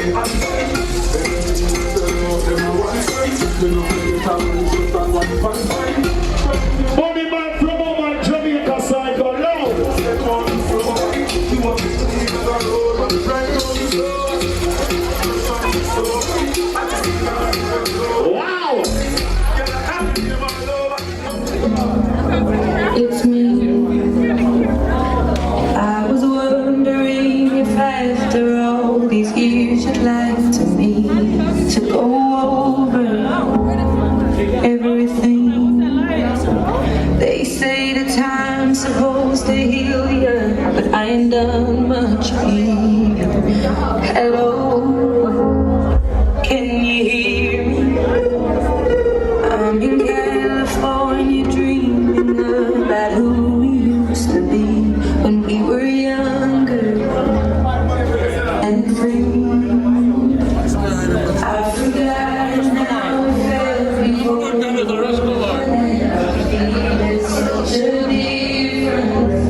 Money man from all my Jamaica side go loud. Wow! It's me. I was wondering if after all these years you'd like to me to go over everything. They say the time's supposed to heal you, but I ain't done much healing. Hello, can you hear me? I'm in California dreaming about who we used to be when we were younger and free. I forgot how it felt before. There's such a difference between us and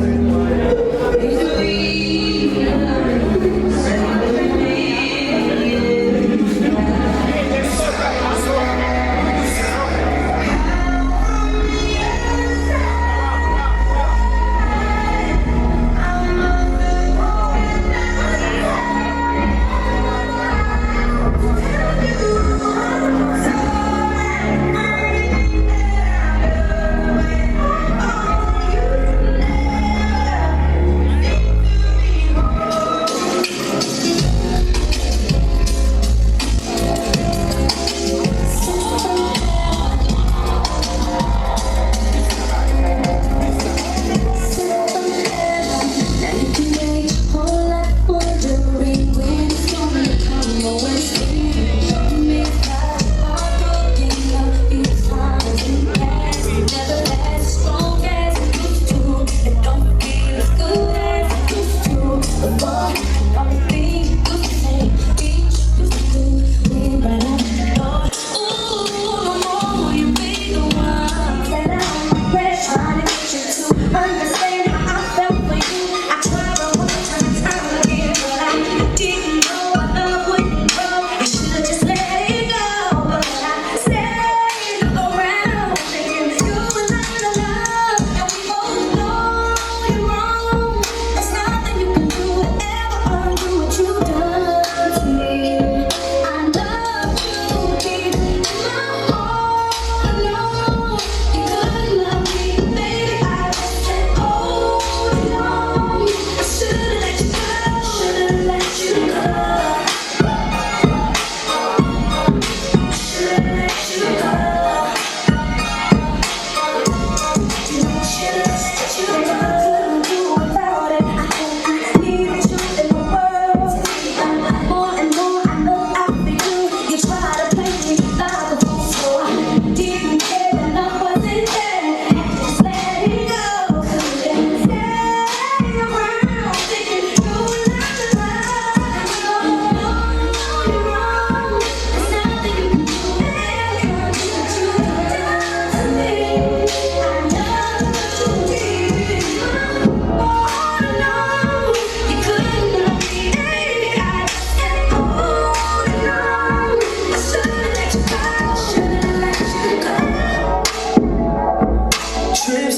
a million.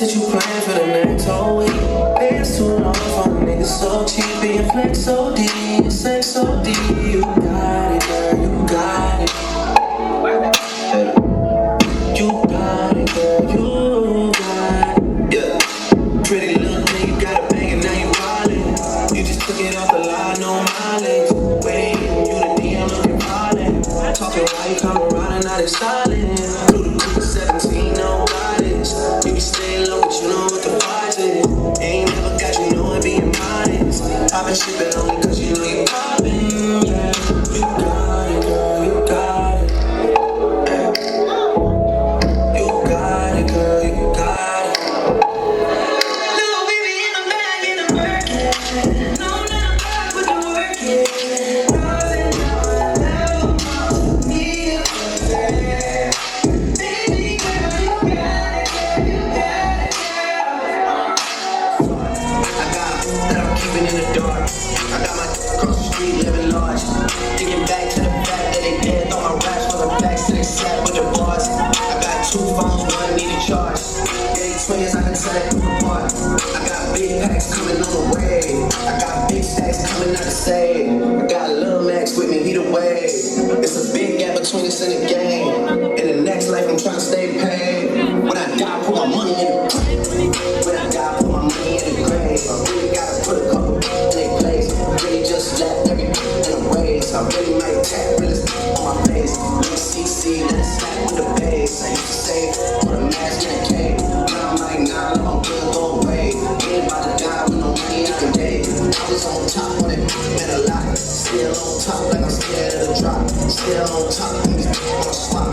That you plan for the next whole week. It's too long for the niggas so cheap. Being flex so deep, sex so deep. You got it, girl, you got it. You got it, girl, you got it. Yeah. Pretty little nigga, got a bang and now you wildin'. You just took it off the line, no mileage. Waiting, you the DM looking violent. Talking while you come around and now they silent. Through the group of 17, no guidance. You be staying low, but you know what the price is. Ain't never got you know it being modest. I've been shipping only cause you know you poppin', yeah. You got it, girl, you got it. Yeah. You got it, girl, you got it. Little baby in the bag, in the Birkin. No, not a bag with the work, yeah. Rising up, I never need it. Baby girl, you got it, girl, you got it, yeah. I got that I'm keeping in the dark. I got charge. Thinking back to the fact that they dead on my raps for the facts that they sat with the bars. I got 2 phones, one need a charge. Yeah, twins, I can tell it apart. I got big packs coming on the way. I got big stacks coming out the state. I got Lil Max with me, he the way. It's a big gap between us and the game. In the next life, I'm trying to stay paid. When I die, put my money in the grave. When I die, put my money in the grave. I really gotta put a couple in their place. Really just left everything in a ways. I really might tap realist on my face. UCC, then snap with the bass. I used to say, put a mask in a cave. Now I'm like, nah, I'm good, go away. Ain't about to die with no money in the day. I was on top when it meant a lot. Still on top like I'm scared of the drop. Still on top when these people wanna swap.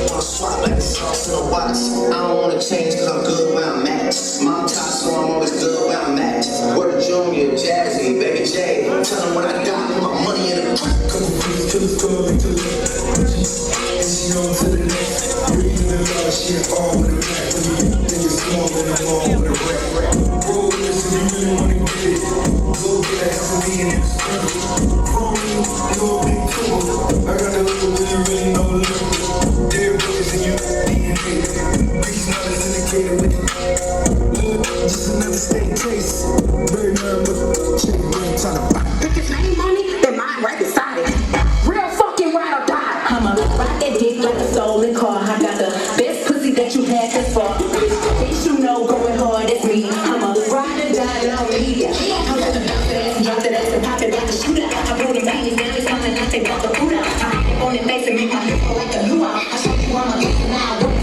Wanna swap like the sauce in a watch. I don't wanna change cause I'm good where I'm at. Montage, so I'm always good where I'm at. Word Junior, Jazzy, Baby J. Tell them when I die, put my money in the bank. Come on, please, to the store, to the left. And she on to the next. Breathing the love, she all with a back. When you think it's small, then I'm all with a rap. Go listen, you really wanna get it. Go get that for me and it's from me, you a big tool. I got the little bit, you really know the little. Dear boys and you DNA. These numbers indicated with it. Just another state case. Very nerve, but check it, trying to buy. Pick his name on it, then mine right beside it. Real fucking ride or die. I'ma ride that dick like a stolen car. I got the best pussy that you had this far. Bitch, you know going hard as me. I'ma ride or die, don't need ya. I'm gonna bounce that ass and drop that ass and pop it like a shooter. I brought him back and now it's coming out, they got the food out. I hit on the face and make my hip go like a luau. I show you all my lips and now I work it.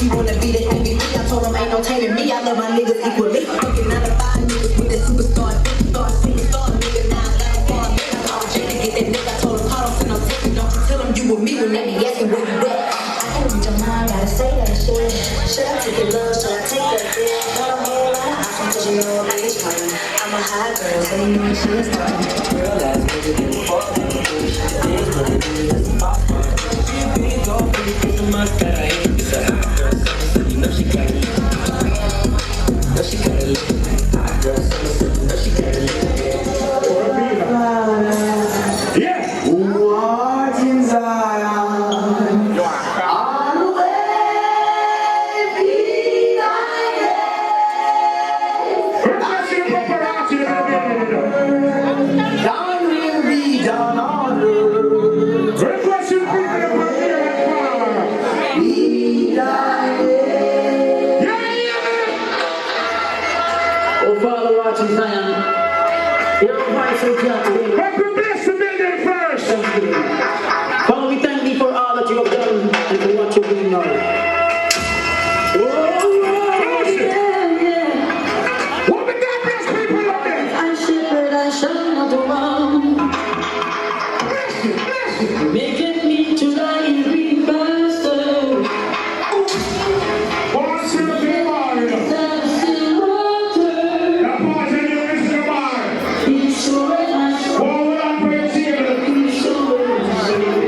You wanna be the MVP? I told him ain't no taming me. I love my niggas equally. Fucking 9 to 5 niggas with that superstar, superstar nigga. Now I'm down for a minute. I told Jay to get that nigga. I told him call him, send him text. Don't you tell him you with me when they be asking where you at. I can't read your mind, gotta say that shit. Should I take your love? Should I take that dick? Got a whole lot of options 'cause you know a bitch coming. I'm a high girl, so you know she is coming. Real ass nigga get fucked up. This what it is, it's pop. You big old bitch, it's a must that I hate. It's a hot girl. No, she got it. No, she got it. Hot girl, no, she got it. Yes. What in Zion? On the way, be thy Paparazzi, Thine will be done on earth. request you people to put here and power. Be thy Oh, Father, watch in Zion. Your voice will come to him. But we bless the building first. Father, we thank thee for all that you have done and for what you're doing now. What we got bless people up there? I shepherd, I shall not run. Bless you, bless you. Making me to lie in green pastures. One to the bar. That's still water. Now pause and you listen to the bar. He's sure my soul. What will I pray to you? He's sure my soul.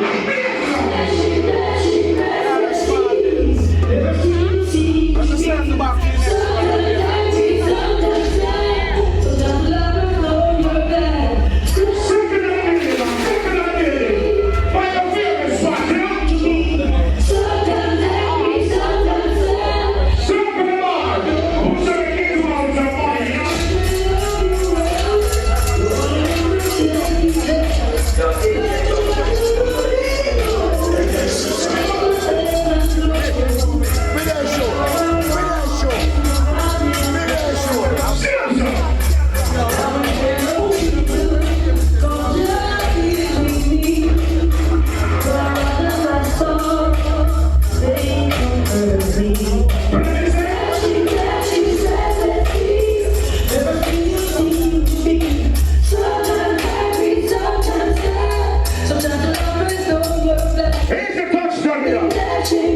Here's the touchdown here.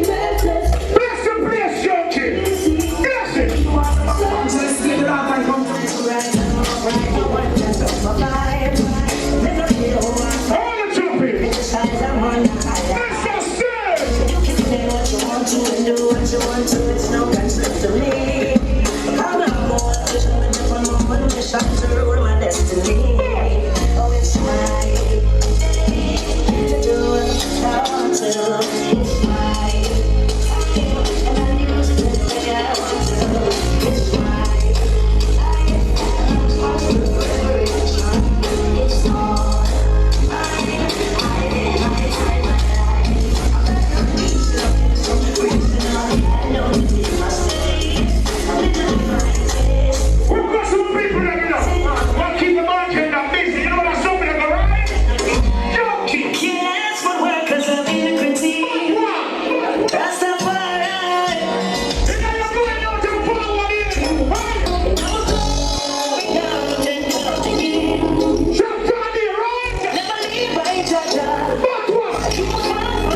and do what you want to, it's no concern to me. I'm not more efficient than just one moment, wish I could rule my destiny. Oh, it's right to do what I want to. It's right, and I use it the way I want to. It's right, it's all. We've got some people that you know. We'll keep the market that busy. You know that's something that go right? Junkie. Can't ask for work 'cause I'm iniquity. That's the fire. You know you're going out to power in. Right? Jump down here, right? Never leave by Jaja. But what? Keep on fire.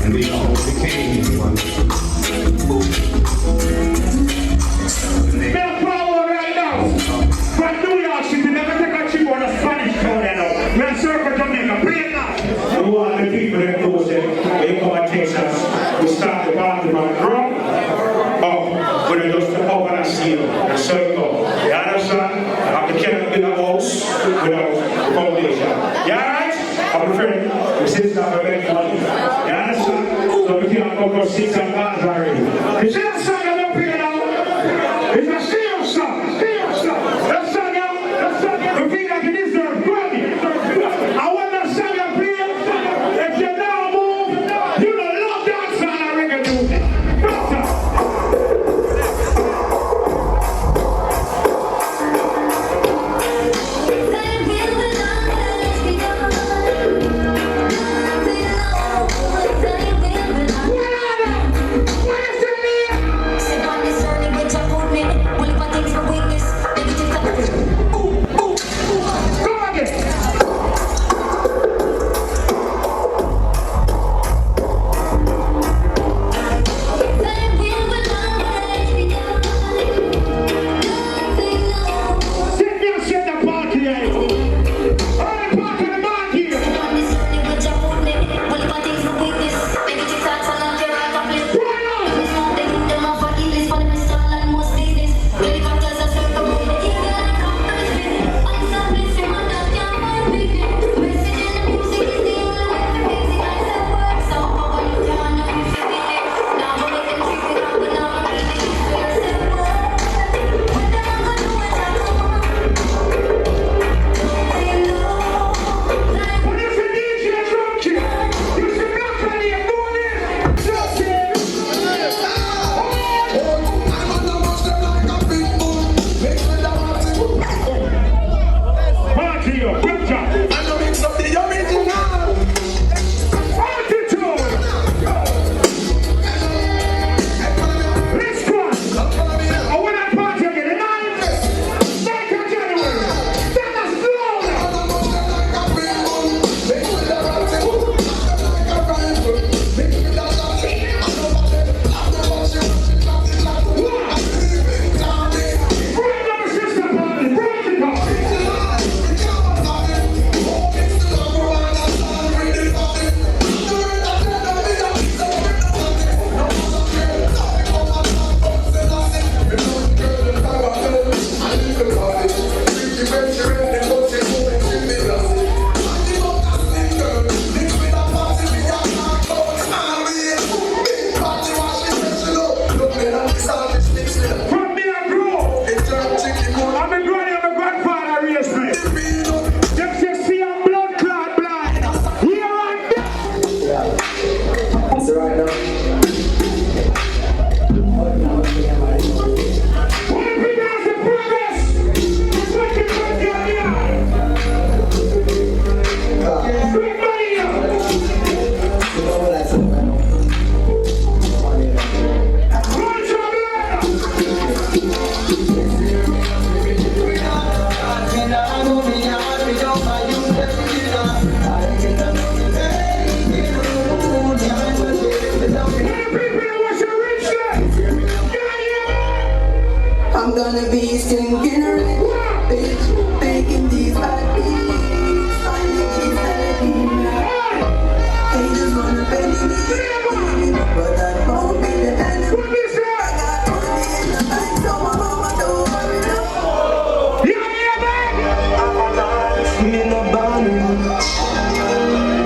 And we all became one. Now follow right now. From New York City, never take a trip on a Spanish town, you know. We're in Circle Jamaica. Play it now. We want the people that know that they come and taste us. We start the party from drum. Oh, when they just over and seal and circle. You understand? I'm the king in the house without foundation. You alright? I prefer the system of make money. You understand? So we can't go for 6 and bars already. You see that song I'm up here now? It's a serious song. Serious song. That song you feel like you deserve Grammy. I want that song up here. If you now move, you don't love dancehall and reggae music. I'm gonna be stinking rich, bitch, making these bad beats, finding these melodies. They just wanna belly me, but that won't be the end of me. I got money in the bank, so my mama don't worry no. I'm a dance, me no bunny,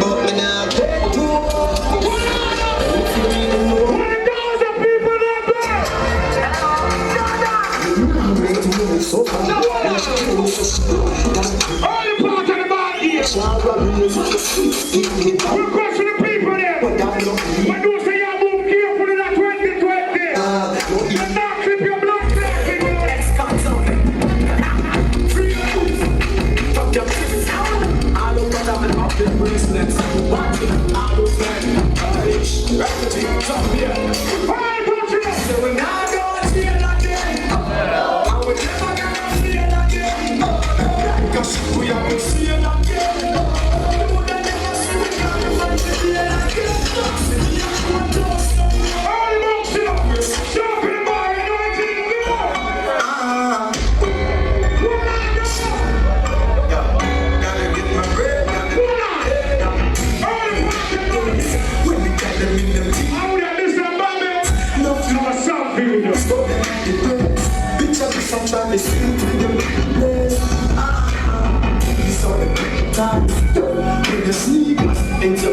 but me now take two. All the part of the band here. We're questioning the people there. But don't say you move careful in that 2020. You're not clip your blood clotting. I don't want to have an update bracelets. Watching, I don't stand. Everything up here. All right, country. So we're not going to see it again. I would never gonna see it again. Cause we are going to see it again. We would never see it again.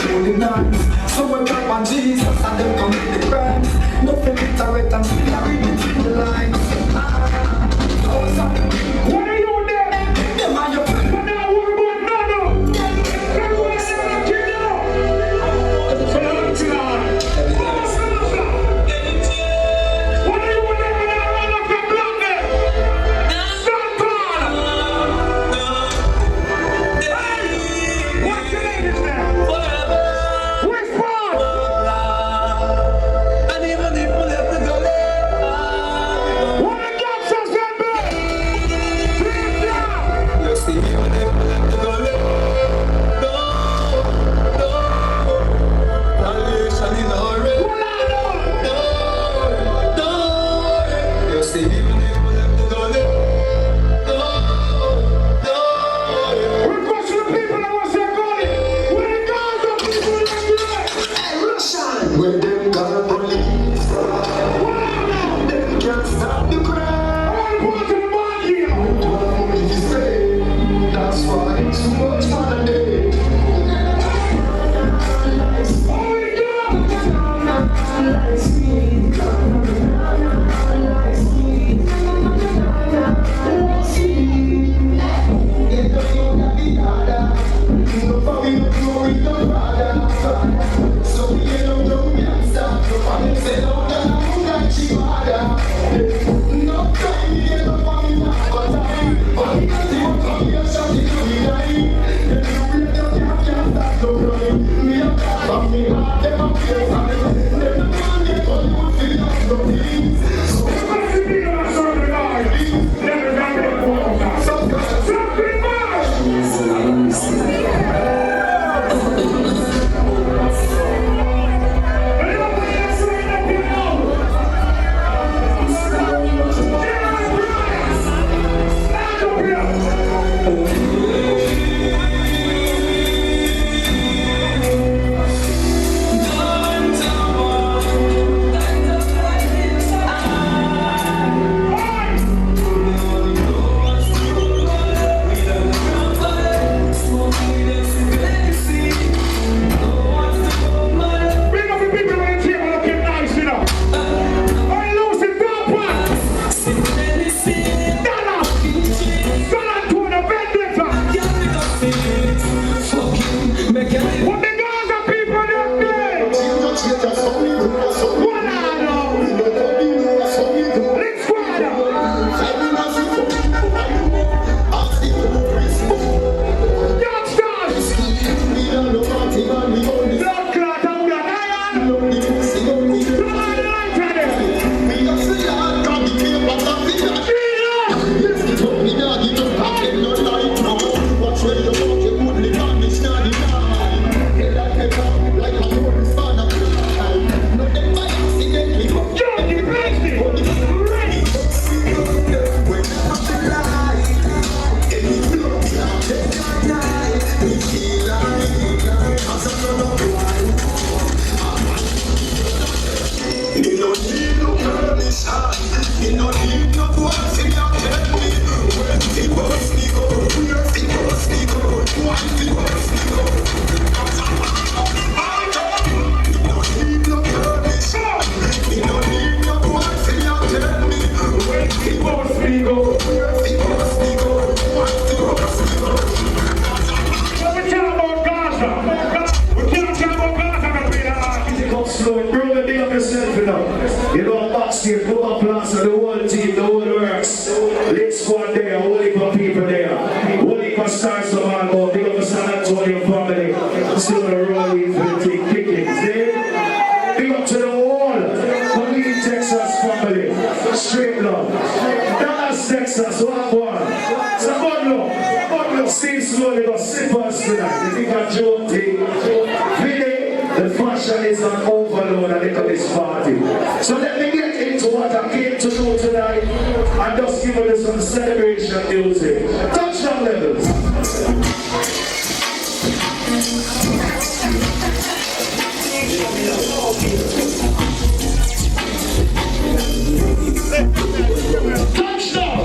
through the night. Someone drop on Jesus and them commit the crime. Nothing literate and still I read between the lines. What are you there? Them are your friends. But now what about Nano? Everyone say what you know. So let's go. What are you there when I run up the block there? Stand tall. Hey! What's the ladies there? Where's Paul? What the gangsters there, babe? Please down. You see me when they let the go let Violation in a hurry. You see me when they let the go let Request to the people that was there calling. When it goes up, people like you. Hey, Russian! When them got police, them can't stop the crowd. All part of the band here. Don't be say, that's why it's too much fun today. All we do. Bring up the people on the table looking nice, you know. All loose and down part. Stand up. Stand up to the vendetta. What the girls and people them there? What are those? Let's squad. Youngsters. Blood clot and blood iron. Blood light on them. Johnny, Blakely. Ready. But we talk about Gaza. We can't talk about Gaza and be the artist. Come slow, bro, and big up yourself, you know. You know, backstage, put up plans of the whole team, the whole works. Let's go out there, whole heap of people there. Whole heap of stars to man, go. Big up the San Antonio family. Still on the road with the thing kicking. See? Big up to the whole Colleen, Texas family. Straight love. Dallas, Texas, one. So good luck. Stay slowly, but sip us tonight. You think I joke thing? The fashion is an overload at this party. So let me get into what I came to do tonight and just give you some celebration music. Touchdown levels. Touchdown.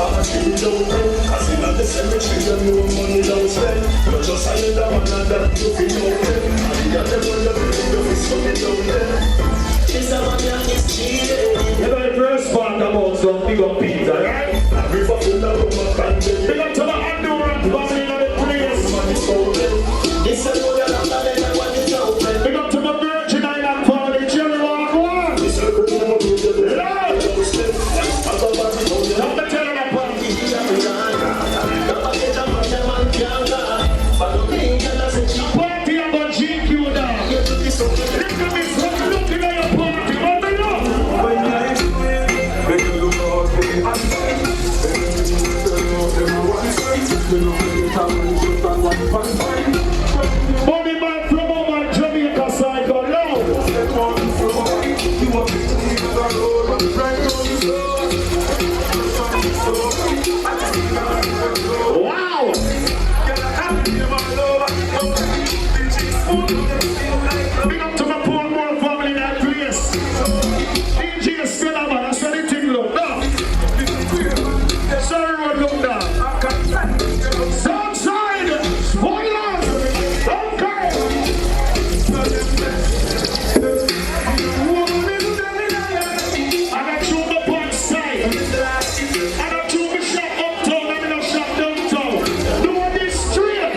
party don't end. Cause in the cemetery you know money don't spend. You're just another man and that you feel out there. And you never know you feel something down there. It's a man and it's cheating. You know the first part about some big up Peter, right? River full of rum and Big up to the Honduran family in the place. it's a load of land and what is out there. Big up to the Virgin Island family, Jerry Rock One. It's a good name of the Lord! Don't be telling them party. Party about GQ now. Little Miss, what's looking at your party? What do you know? When I do it, make you look out for the outside. When you turn out everyone's side, you know when you come and just on one fun time. Money man from my Jamaica side go loud. Step on the floor, you want to see the road, right on the floor. Wow! Big up to my poor more family in that place. DJ still a man, that's anything look down. Sorry, road look down. Southside, spoilers, okay. And I chew my punch side. And I chew my shop uptown, and I no shop downtown. Do this straight.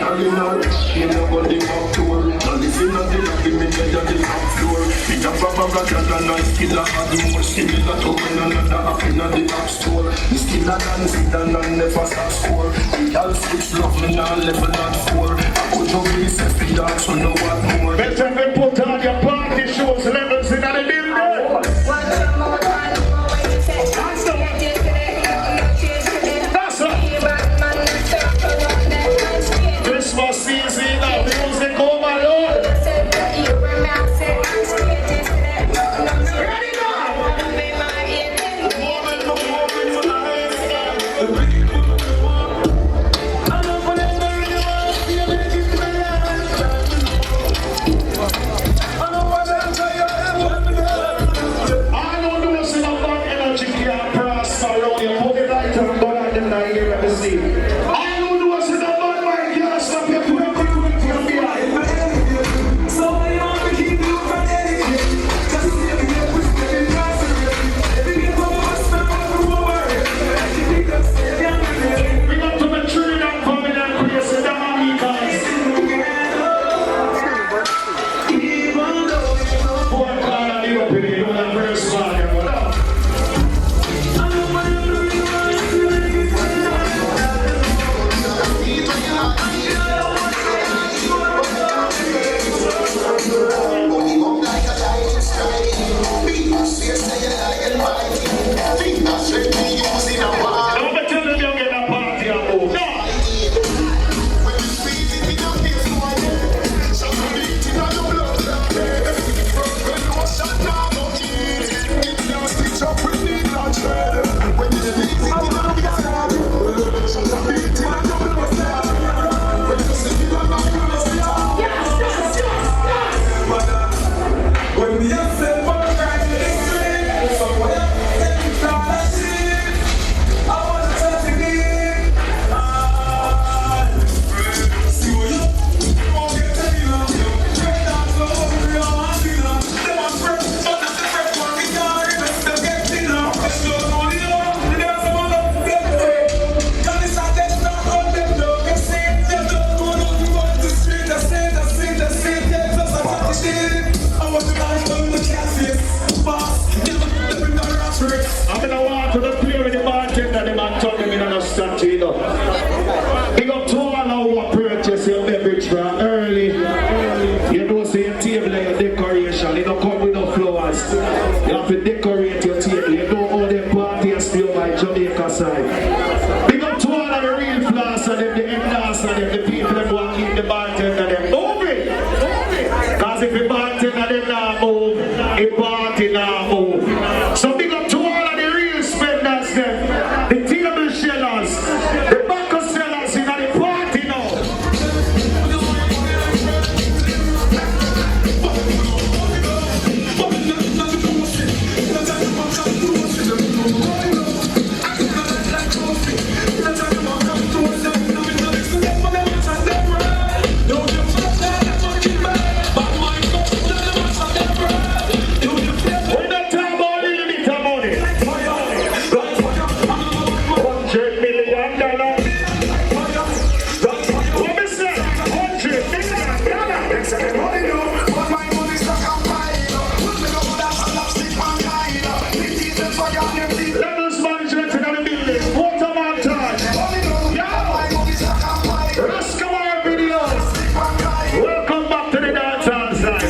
You know what they walk to her. And if you not the lucky, me tell you the top floor. It's a proper than a nice killer. Had more similar to when another up in the app store. He still a dance it and I never stop score. We all switch love me now level not 4. I could just be set the dance so no what more. Better we put on your party shoes, levels in the building. That's right. Christmas season now, music over, Lord. Ready now. I don't know what's in a bad energy can't prosper around you. Put it right and go out them down here at the sea. I don't know what's in a bad mind can't stop you. Put it from behind. Bring up to the Trinidad family and Grace, the Americans. Poor Clara, you up in it, you don't have first one, you know. Don't be telling me you're getting a party and move. No! When we have said what I'm trying to do, somewhere in I want to touch again. See what you won't get to me now. Trade on so over your hand now. Them are fresh, but not the fresh one. We can't even still get me now. There's no money now. There's some other people. And it's not that not on them though. You see, they don't go down to what the street. I say, yeah, just a touch it. I want to dance on the catfish. I'm gonna walk to the play with the bartender, the man told me in a statue, you know. Big up to all our purchase your beverage from early. You know, say your table and your decoration, you don't come with no flowers. You have to decorate your table. You know all the parties still by Jamaica side. Big up to all of the real floss and them, the enders and them, the people that walk in the bartender, them. Move it! Cause if the bartender them not move, the party not move. So big up to all of the real spenders them, the table shellers, the backup sellers in the party now. $1. What me say? 100 million $1. Levels management in the building. What a montage. Yo! Rascamar videos. Welcome back to the dancehall side.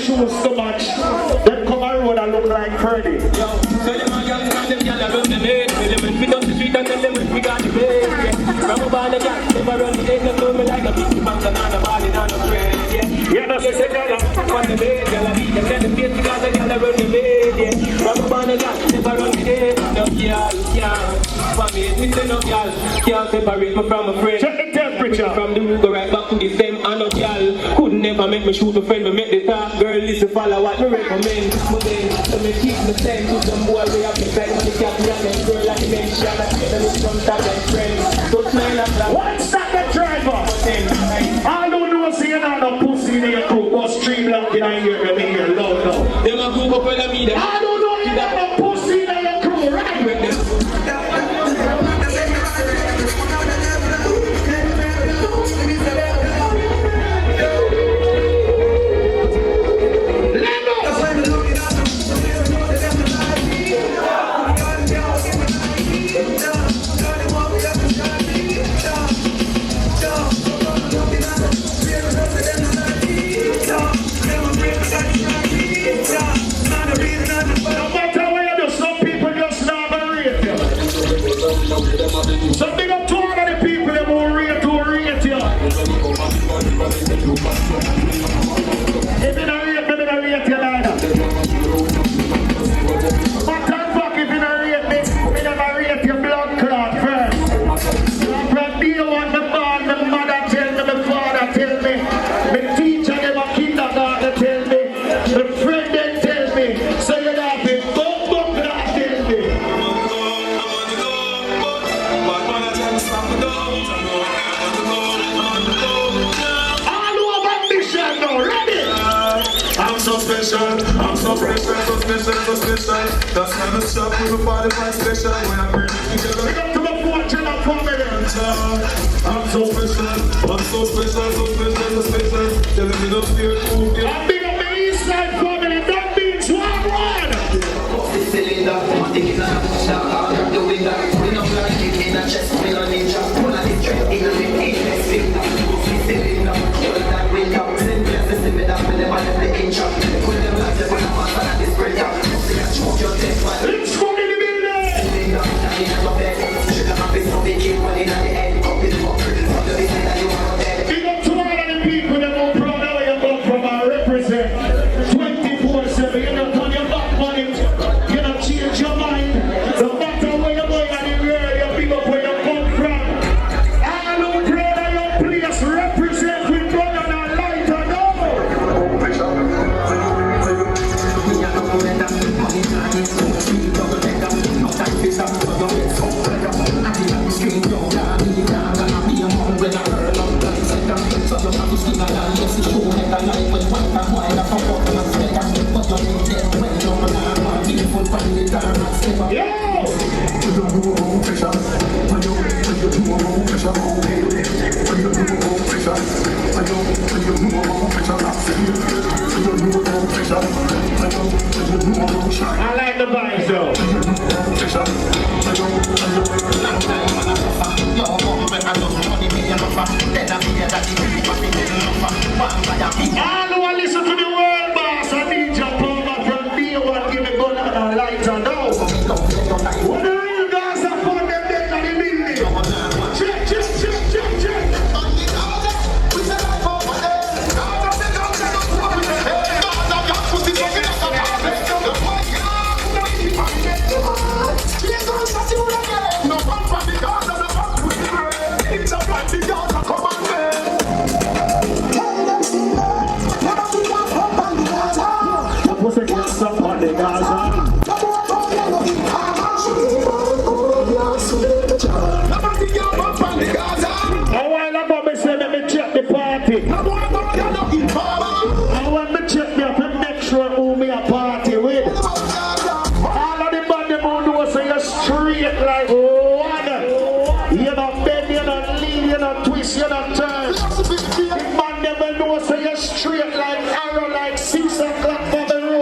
So much, then come on road and look like Ferdy. Can't separate me from a friend. Check the temperature. From the root go right back to the same. I know y'all couldn't never make me shoot a friend. Me make the top girl listen follow what me recommend. But then so me keep me same to some boy way up the back. Me can't be a girl like me shot. I get them from top and friends. So smile at that. What's that the driver? I don't know what's here now. The pussy in your crew was stream loud in here. Let me hear loud now. Them a group up with me. I don't know you have a pussy in your crew, right? With them. So big up to all of the people that will rate you. If you don't rate you like that. But I'm fuck if you don't rate me never rate your blood clot first. From day one, my mom, my mother tell me, my father tell me, my teacher, my kindergarten tell me, my friend then tell me, so you have to go clot tell me. I'm so special, I'm so special, so special, so special. That's kind of stuff we will body my special. When I'm breathing together, Pick up to my fortune and family. I'm so special, I'm so special, so special, so special. Telling me don't fear, move you. I'm big up the East Side family. That means one. Cylinder, I'm taking a shot out the window. We know like it in a chest, we don't need just pull a straight in a big cylinder. Hold that window, send me a system with that with them on the inch up. Put them like the one I'm on this break up. Choke your test one. Let's go in the building. Cylinder, I'm in your bed. Should have been so big, keep one in the head. Up in the box, from the business that you want to bed. Big up to all of the people that will proud of where you come from and represent 24/7. You don't turn your back on it. You don't change your mind. No matter where you're going and I like the vibes though. All who are listen to the world boss, I need your power from day one, give me gun and a lighter now. What the real guys are for them dead on the building? Check, check, check, check, check. I want me check me up and make sure who me a party with. All of the band them who know say you're straight like one. You don't bend, you don't lean, you don't twist, you don't turn. The band them will know say you're straight like arrow, like 6 o'clock for the roll.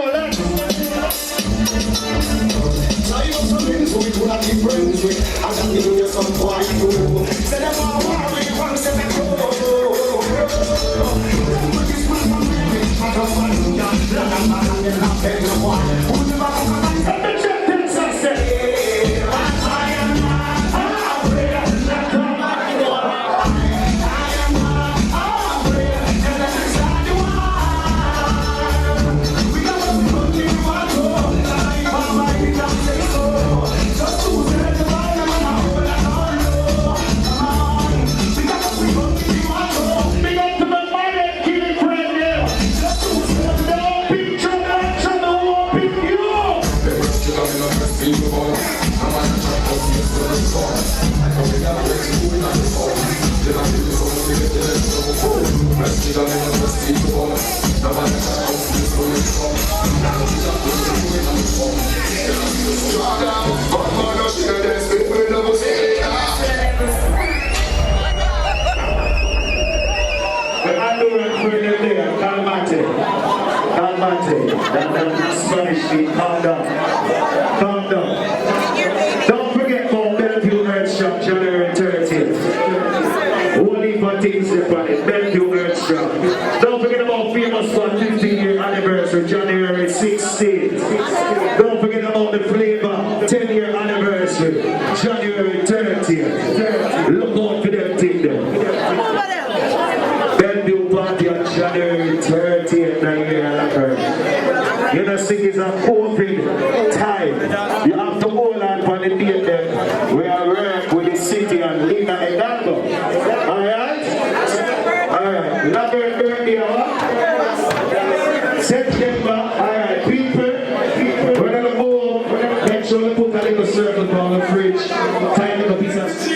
Spanish speak, calm down. Calm down. Don't forget about Bellevue Earth Shop, January 30th. Only for things on it, Bellevue Earth Shop. Don't forget about famous for 15-year anniversary, January 16th. Don't forget about the flavor, 10-year anniversary, January 30th. Look out for them thing there. Bellevue party on January 30th, 9 You know, sing is a COVID time. You have to hold on for the date then. We are work with the city and Lina and Dalgo. Alright? Alright. Love your birthday, September. Alright, people. We're gonna move. Make sure you put a little circle on the fridge. Tie little piece of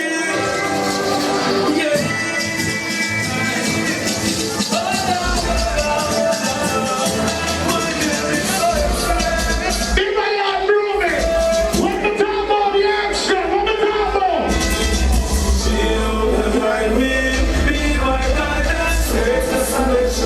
listen.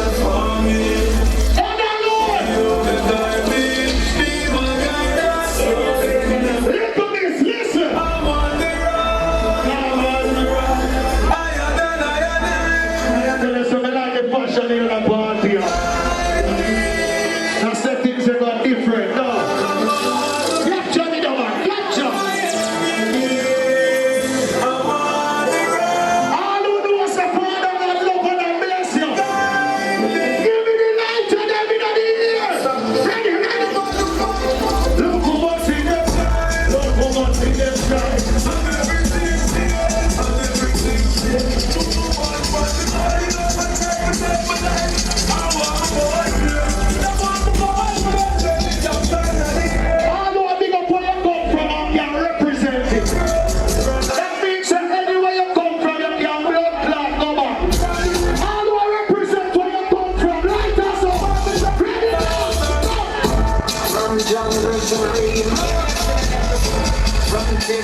Don't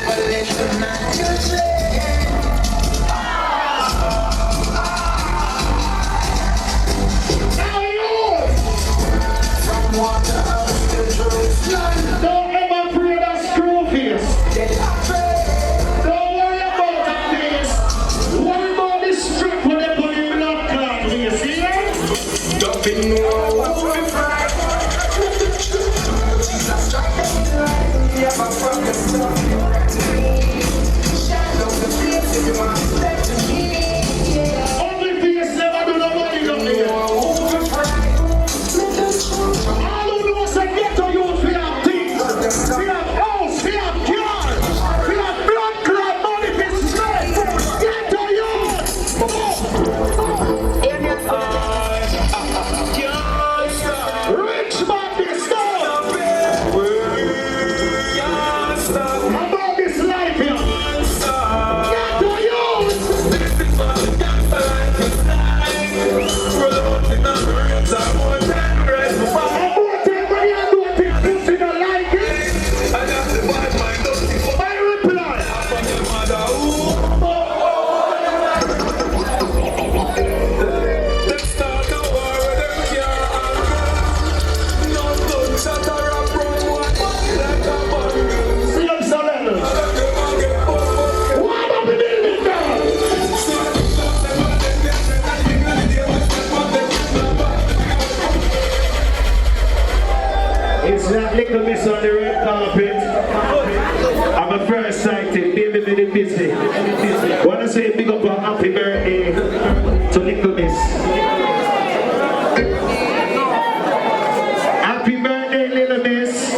ever pray that screw face. Don't worry about that face. Worry about this strip when they put in blood clot face, see it? Don't be Only face never do nobody down here. All who know say get to you for your things. We have house, we have car, we have blood clot money for straight. Get to you. Rich man this stuff. About this life here. Get to you. It's that little miss on the red carpet. I'm a first sighted, baby, very busy. Wanna say big up a happy birthday to Little Miss. Happy birthday, Little Miss.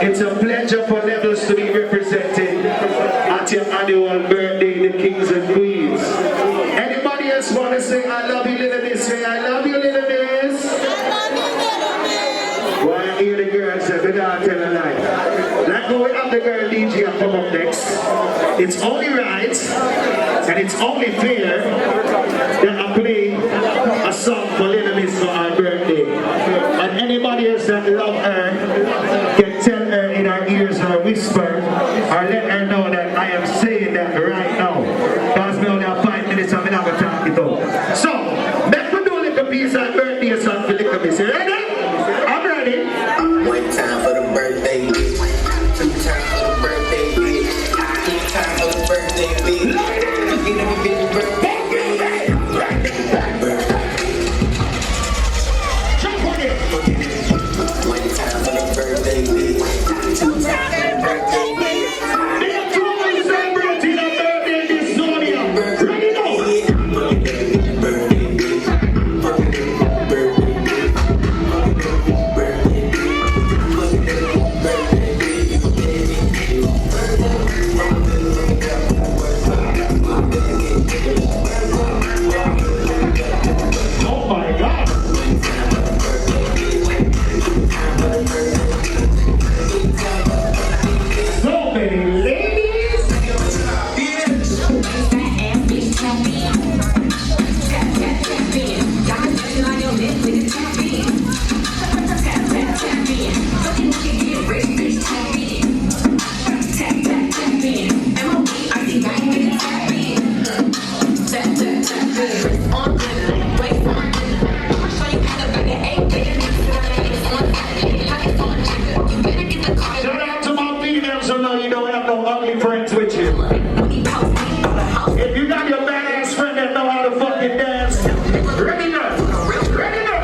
It's a pleasure for Levels to be represented at your annual birthday, the Kings and Queens. Anybody else wanna say I love you, Little Miss? Say I love you, Little Miss. Why I hear the girls say, we don't tell a lie. Like when we have the girl DJ come up next, it's only right and it's only fair that I play a song for Little Miss for her birthday. And anybody else that love her can tell her in her ears or whisper or let her know that I am saying that right now. Because we only have 5 minutes and we never talk it out. So, let's do a little piece of birthday song for Little Miss. You ready? I'm ready. One time for the birthday bitch. 2 times for the birthday bitch. 3 times for the birthday bitch. Get every bitch birthday bitch. Jump on it. 1 time for the birthday bitch. 2 times for the birthday bitch. They are trying to celebrate in a birthday this zone here. Ready now. Birthday bitch. Oh my God. So many ladies. Shout out to my females who know you don't have no ugly friends with you. If you got your badass friend that know how to fucking dance, ready now. Ready now.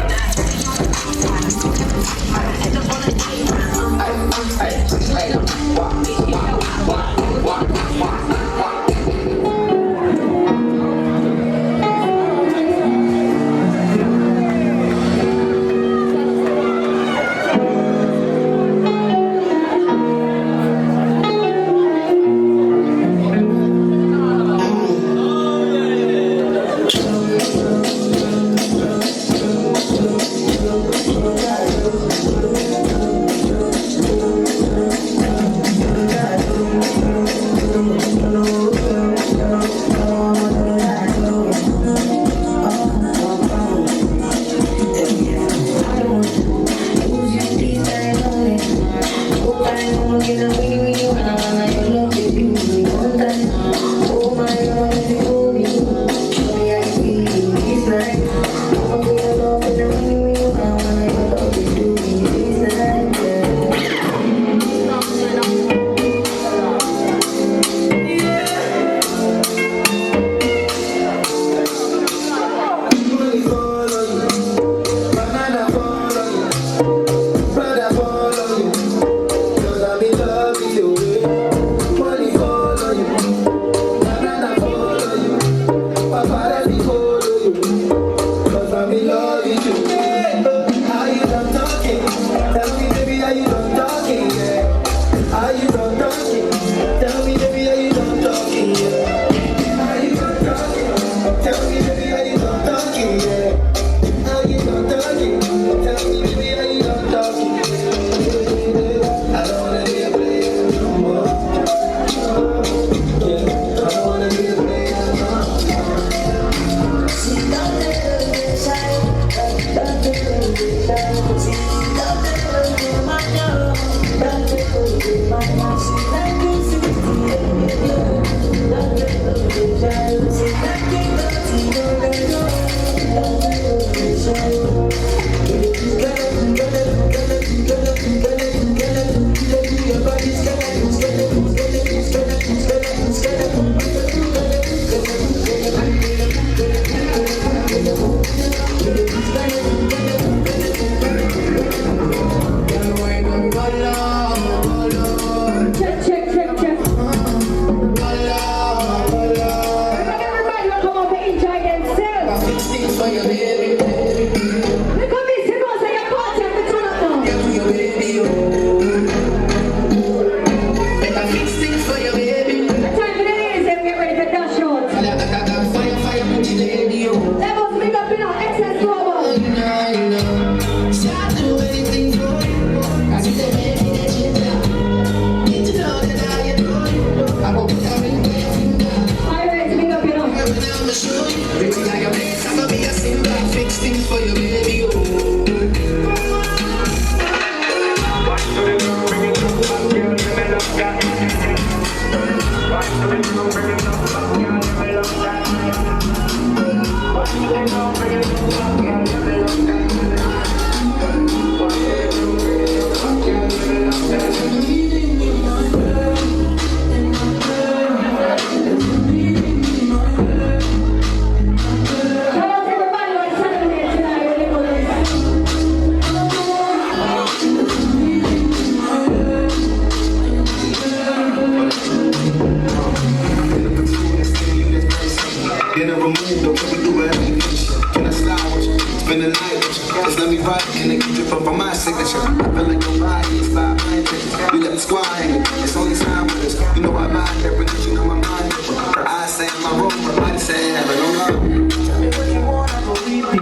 Spend the night with you, just let me ride and they can drip up on my signature. I feel like nobody is by my intention. We let the squad hang, it's only time with us. You know I mind every night, you know my mind. Her eyes say in my room, her body say heaven, no love. Tell me what you want, I go repeat.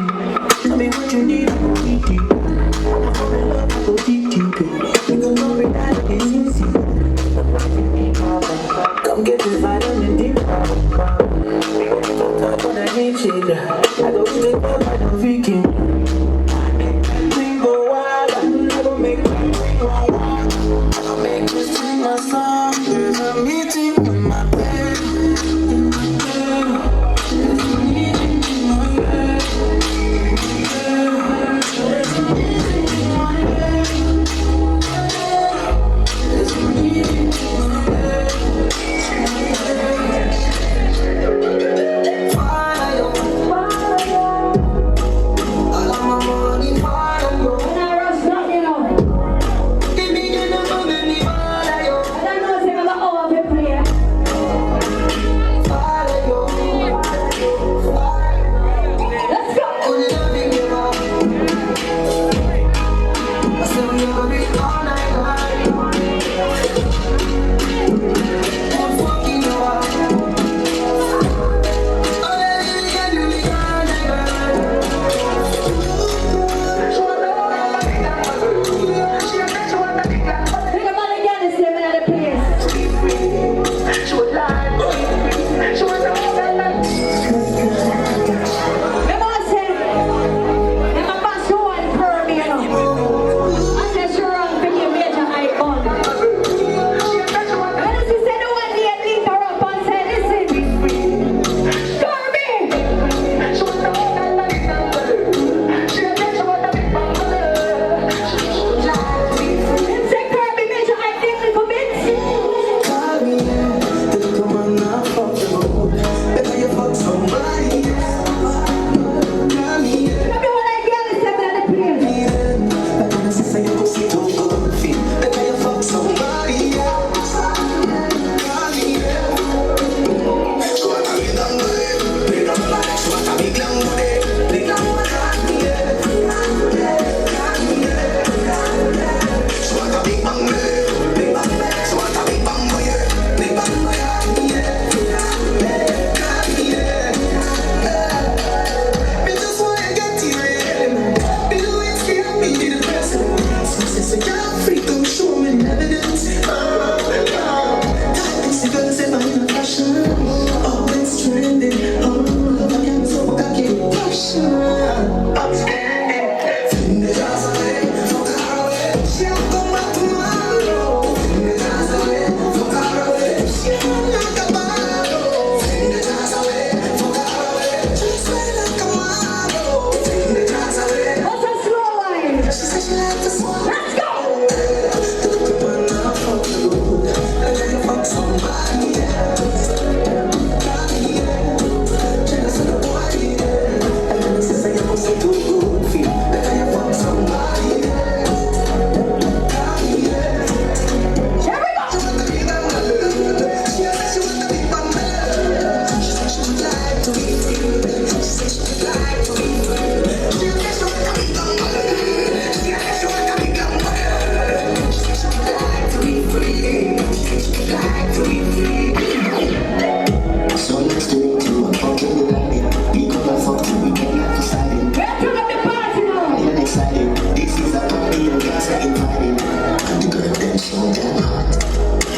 Tell me what you need, I go repeat. I'm in love, I go deep. You can know me that it's easy. Come get this vitamin D. When I need shit, I go to the club like a freaking. We go wild, I never make me go wild. I make me sing my song. There's a meeting in my bed. There's a meeting in my bed. There's a meeting in my bed. There's a meeting in my bed.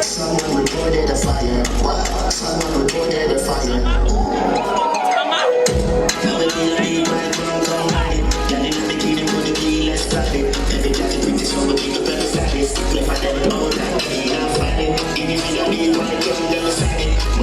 Someone reported a fire. Wow, someone reported a fire. Now we feel the right one, come hide it. Y'all in the kingdom, gonna be less private. Every jacket with this one, we pick up every Friday. Play for them all that, we not fighting. Even if you got the right, come down beside it.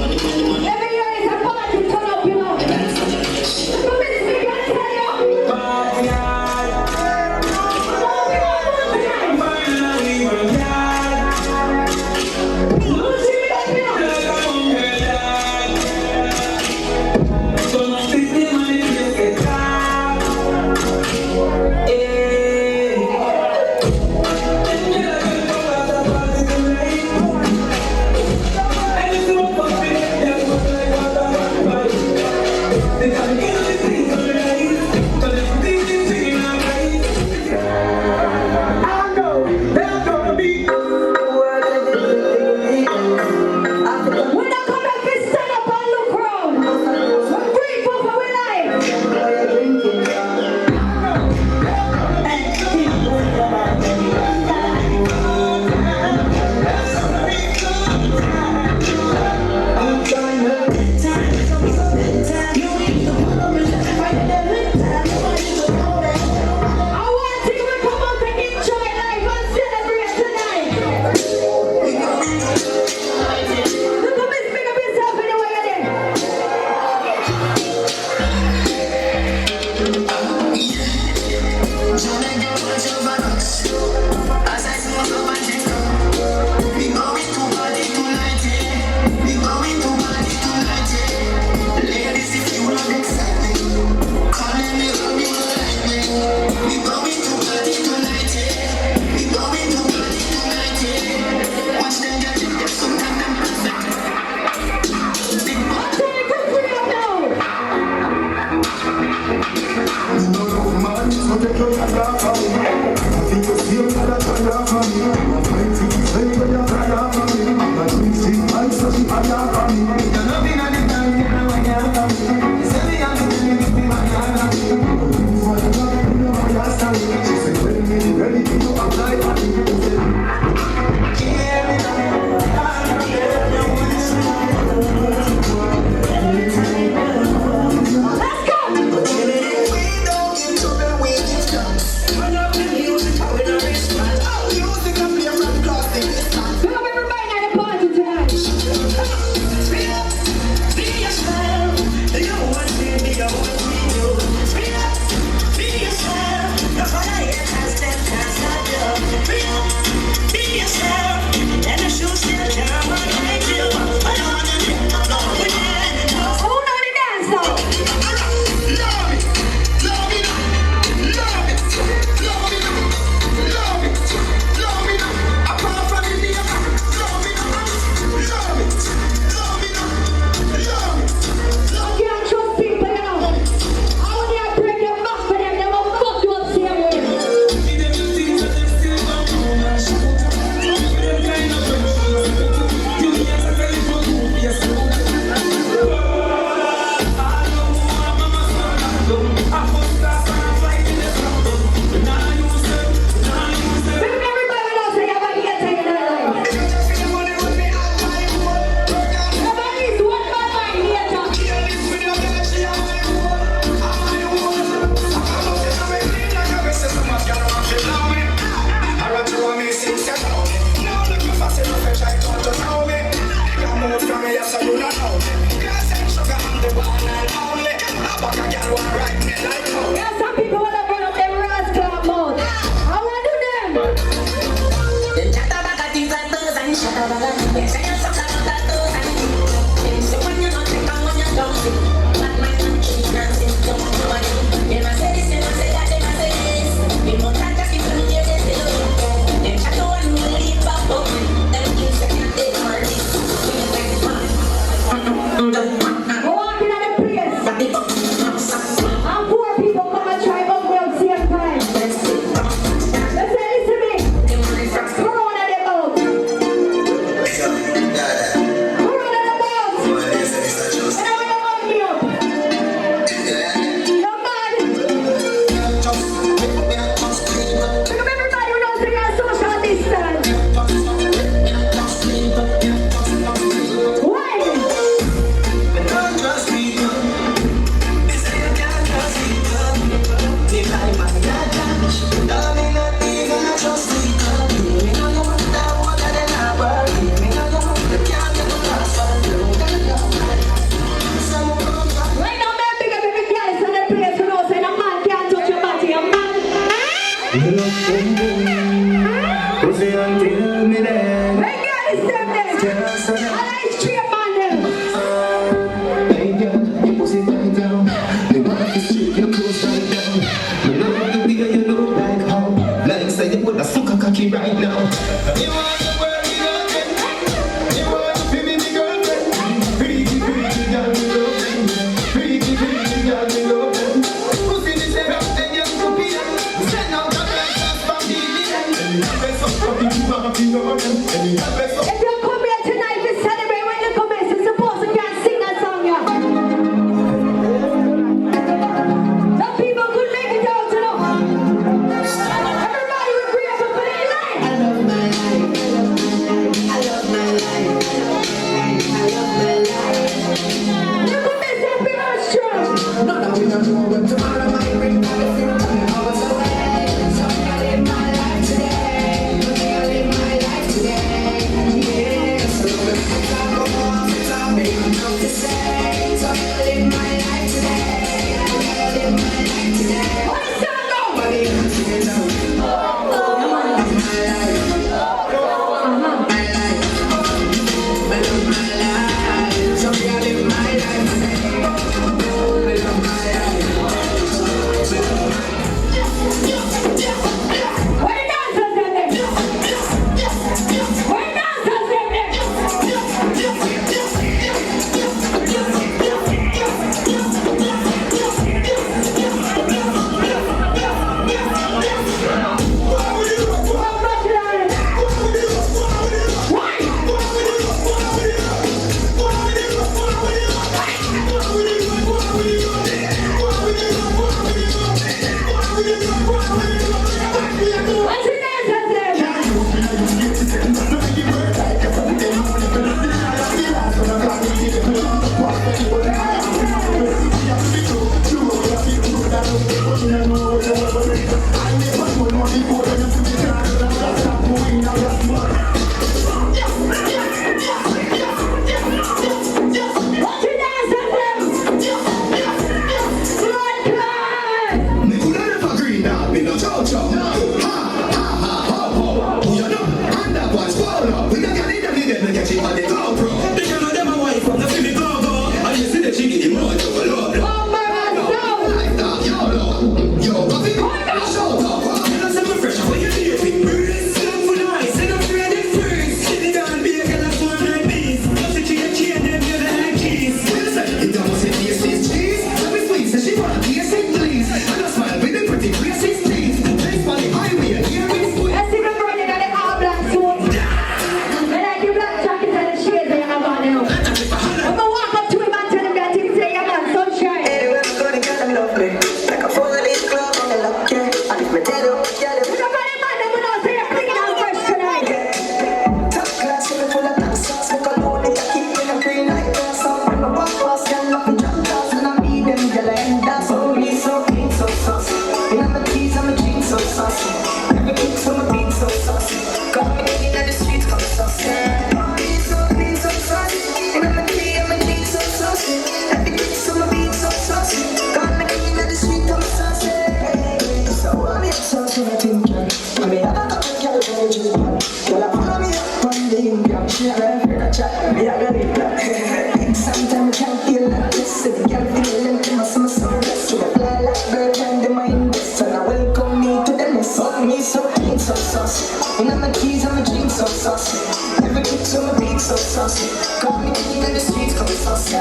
My life, Sometimes I can't feel like this. If you can't feel it, you must rest. You fly like bird and they mind best. And I welcome me to them. It's on me so clean, so saucy. And I'm a keys, I'm a dream, so saucy. Every kick, so my beat, so saucy. Call me king in the streets, call me saucy.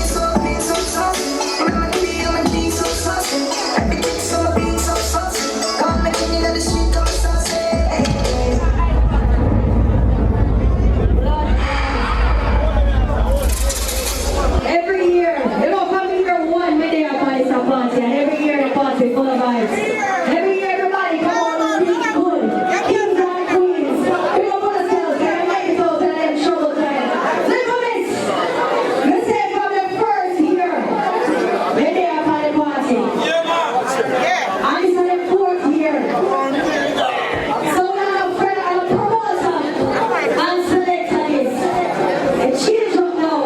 So clean, so saucy. And I'm a key, I'm a dream, so saucy. Every kick, so my beat, so saucy. Call me king in the streets, call me saucy. Every year, you know, coming year one, we there party, some party, and every year the party full of vibes. Every year, everybody come on and feel good. Kings and queens, we don't put ourselves, and make it out and then trouble time. Look at this. You say from the first year, we there party party. And this is the fourth year. So now a friend and a promoter and selector this. It change up now.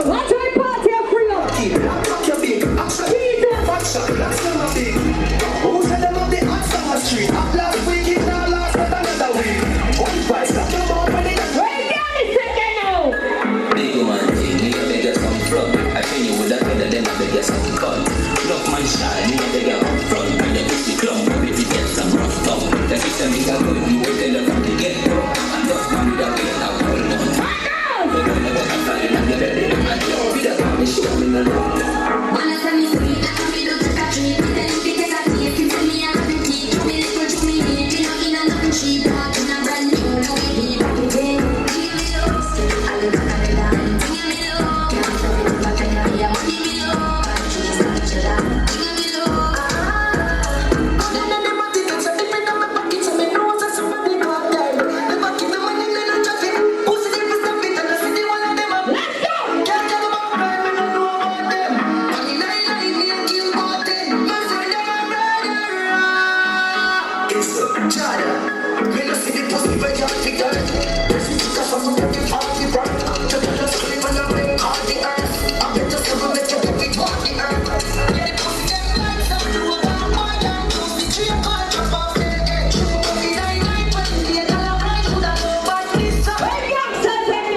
What type party are free? Vegas at the gun. Love my shine, you know they got front. And the pussy club, if you get some rough stuff. The system is a good, you will tell them from the get-go. And just man with a get out, hold on. They're gonna go and find it and get ready. And you'll be the one, show me the love. Wanna tell me sweet, like a middle to the tree. Then you get a taste, you tell me I'm happy. To me little, to me need, you know, in a nothing cheap. Walk in a brand new, no way, keep up with it. Give me love, I look at the line. Give me love, can't stop it, but I know you want me love. And she's not your line. Give me love, Then they want it, so they put on my pocket, so they know that somebody got there. They want it, the money, they don't trust it. Pussy, they put stuff it, and I see they want them up. Let's go! Can't tell them about crime, we don't know about them. Money, lie, me and kill about them. Must find them a murderer. It's the Jada. Me no see the pussy, but you have to get it. Pussy, because I'm from every party, right? Just sleep on the ring, on the earth. I'm better to make you every party, earth. Yeah, the pussy, them like some do about my damn pussy. Tree, I can't drop off their head. Pussy, die, but the other right, who that know about this song? Hey, youngsters, hey,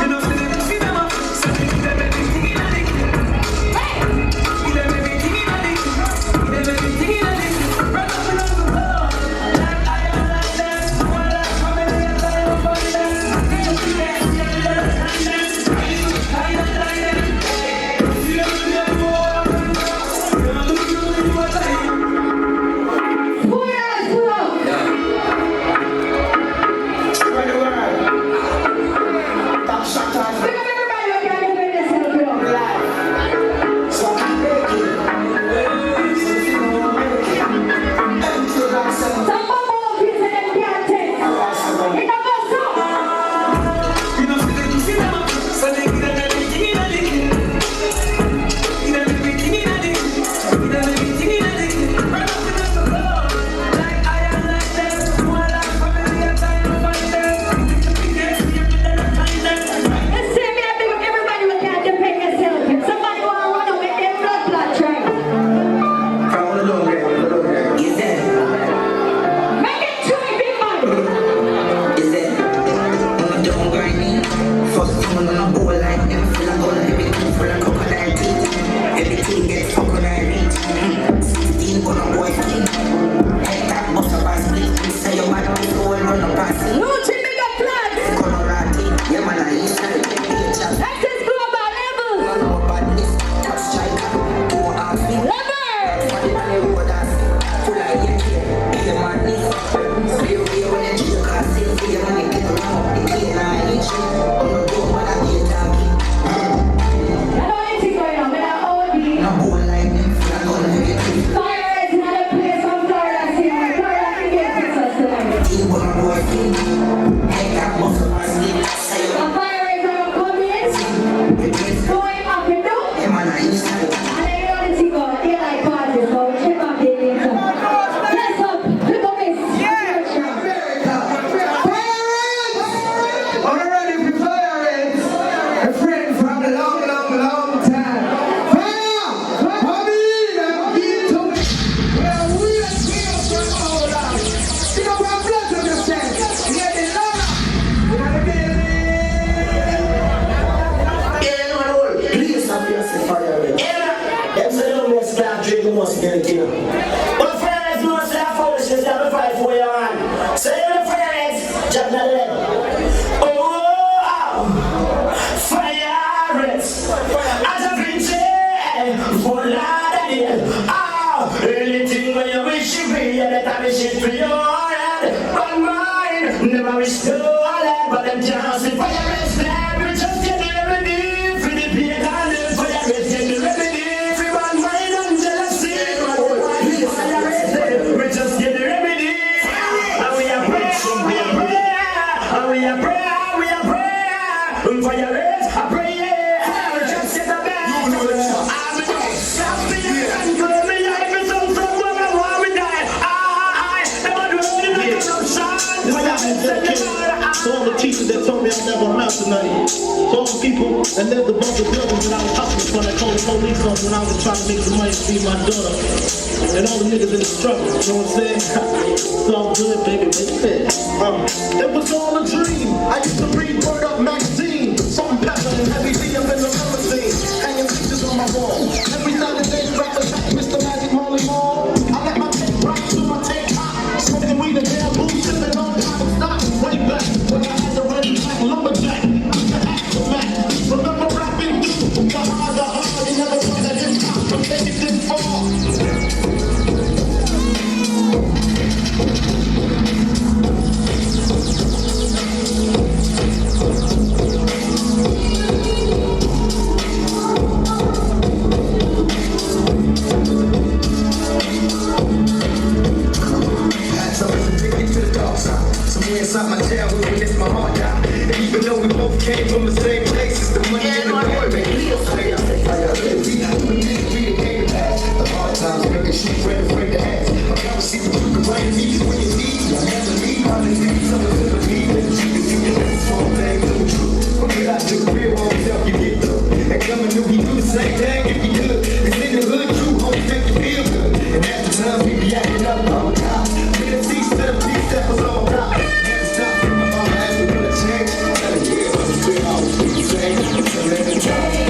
You know, see them, see them up. So they give them everything in a lick. Give them everything in a lick. Give them everything in a lick. Run up and on the floor. Like I am like that. One like coming in and I am for them. They don't see that. See them, they don't see them. I don't like them. See them, see them, boy. You know, look, you what I am. pull your eyes, pull up. Spread the word. Top shot time. Big up everybody who can defend themselves, you know. So I can make it. So if you don't make it, empty yourself. Some bubble kids and them can't take. It don't go so. You know, see them up. So they give them everything in a lick. Give them everything in a lick. Give them everything in a lick. Run up and down the floor. Like I am like them. One like family and time to find them. Yes, you better find them. Let's say me, I big up everybody who can defend themselves. If somebody want to run away, them blood clot try. Is that? Make it try, big man. Is that? Don't grind me. First thing when I go like them, feel like all everything full of crocodile teeth. Everything gets fucking I reach. 16 on a boy skin. Head tap, bust up and split. Say your body is all run up and see. Luchi, big up blood. Colorati, yeah man, I used to picture. That is global level. Man, no badness, top striker. Don't ask me. Level. Money on the road, that's full of yaki. Be a madness. Play away when you joke and say, for your money, get around. The cane I hit you. I'm not going when I get talking. I don't want anything going on, but I OD. I'm going like them, feel like all negative. Fire is another place from Florida, see me. Florida can get Texas tonight. Team on a boy skin. Head tap, muscle and slip. Say The your fire is on the comments. Going up and down. yeah man, I used to. And then you only see God, they like parties, so we keep on getting into. Yes, up. Look at this. Already we pirates, a friend from a long, long, long time. Fire! Bobby, I'm here to me. Well, we are here from all out. Pick up our blood to the stand. Get the love. We are the Yeah, no, no, please have yourself fire away. Yeah, them say no more start drink, no more cigarette, you know. But friends, no say I foolishness, that will fight for your hand. So you know, friends, jump down the level. Oh, fire as a prince, for Lord, oh, anything when you wish you be, and that I wish it for your head. But mine, never wish to all that, but them can't see fire is there. We just get the remedy for the pain and the fire is get the remedy. Everyone mind and jealousy. Fire is there. We just get the remedy. And we are praying, we are praying, and we are praying, we are praying. Fire is a prayer. We just get the best. I'm happy and good. Me like me some woman while we die. Never do anything to no shine. To all the teachers that told me I never amount to nothing. To all the people that lived above the buildings when I was hustling for that called the police on when I was trying to make some money to feed my daughter. And all the niggas in the struggle, you know what I'm saying? It's all good, baby, make it. It was all a dream. I used to read Word Up magazine, salt and pepper and heavy the money in the world, baby. The hard times make it shit, afraid to ask. I never see what you can blame me when you need. I never need my niggas, someone to believe in. You can get this whole thing to the truth. Get out your career, won't help you get through. And coming new, he do the same thing if he could. It's in the hood, true, hope make you feel good. And at the time, we be acting up all the time. Me the T-step, T-step was all time. Never stop from my mama, ask me for a change. Tell her, yeah, I'm still always be the same. So let it go.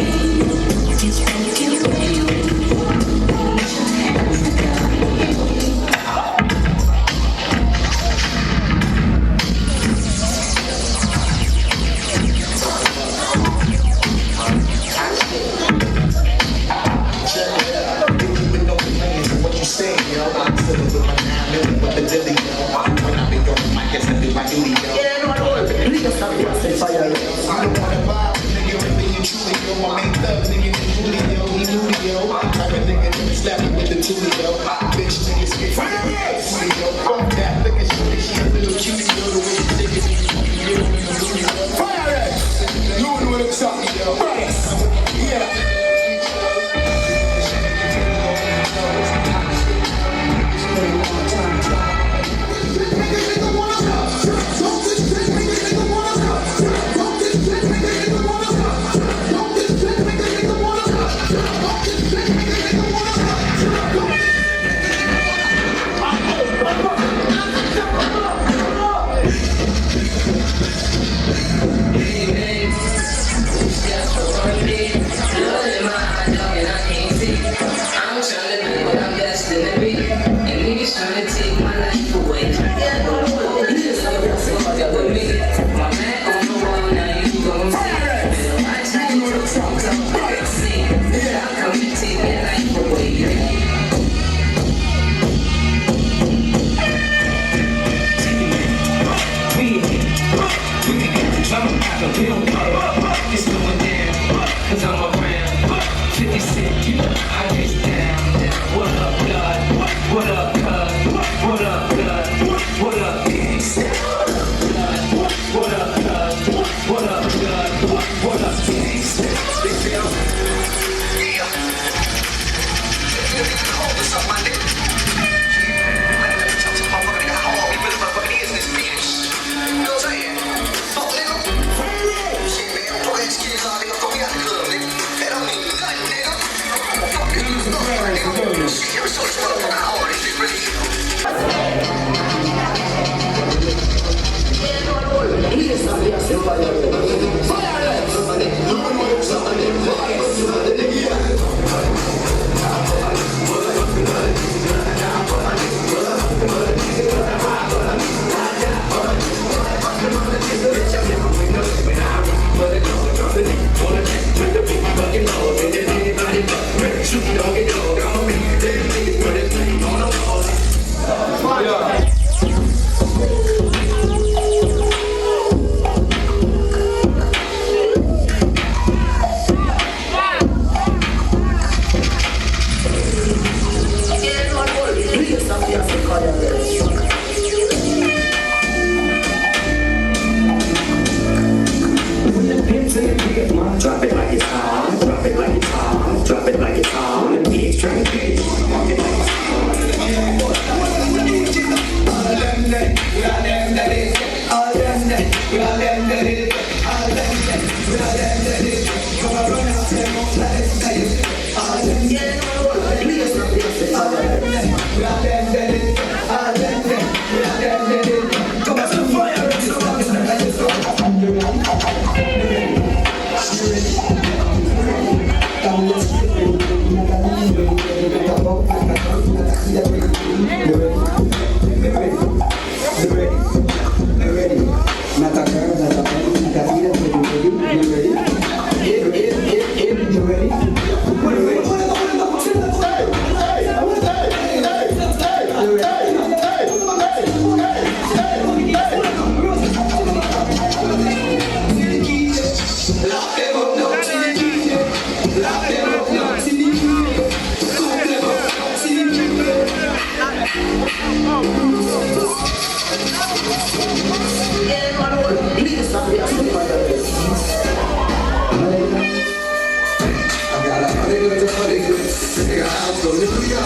got a honey good. Nigga, I'm from New York.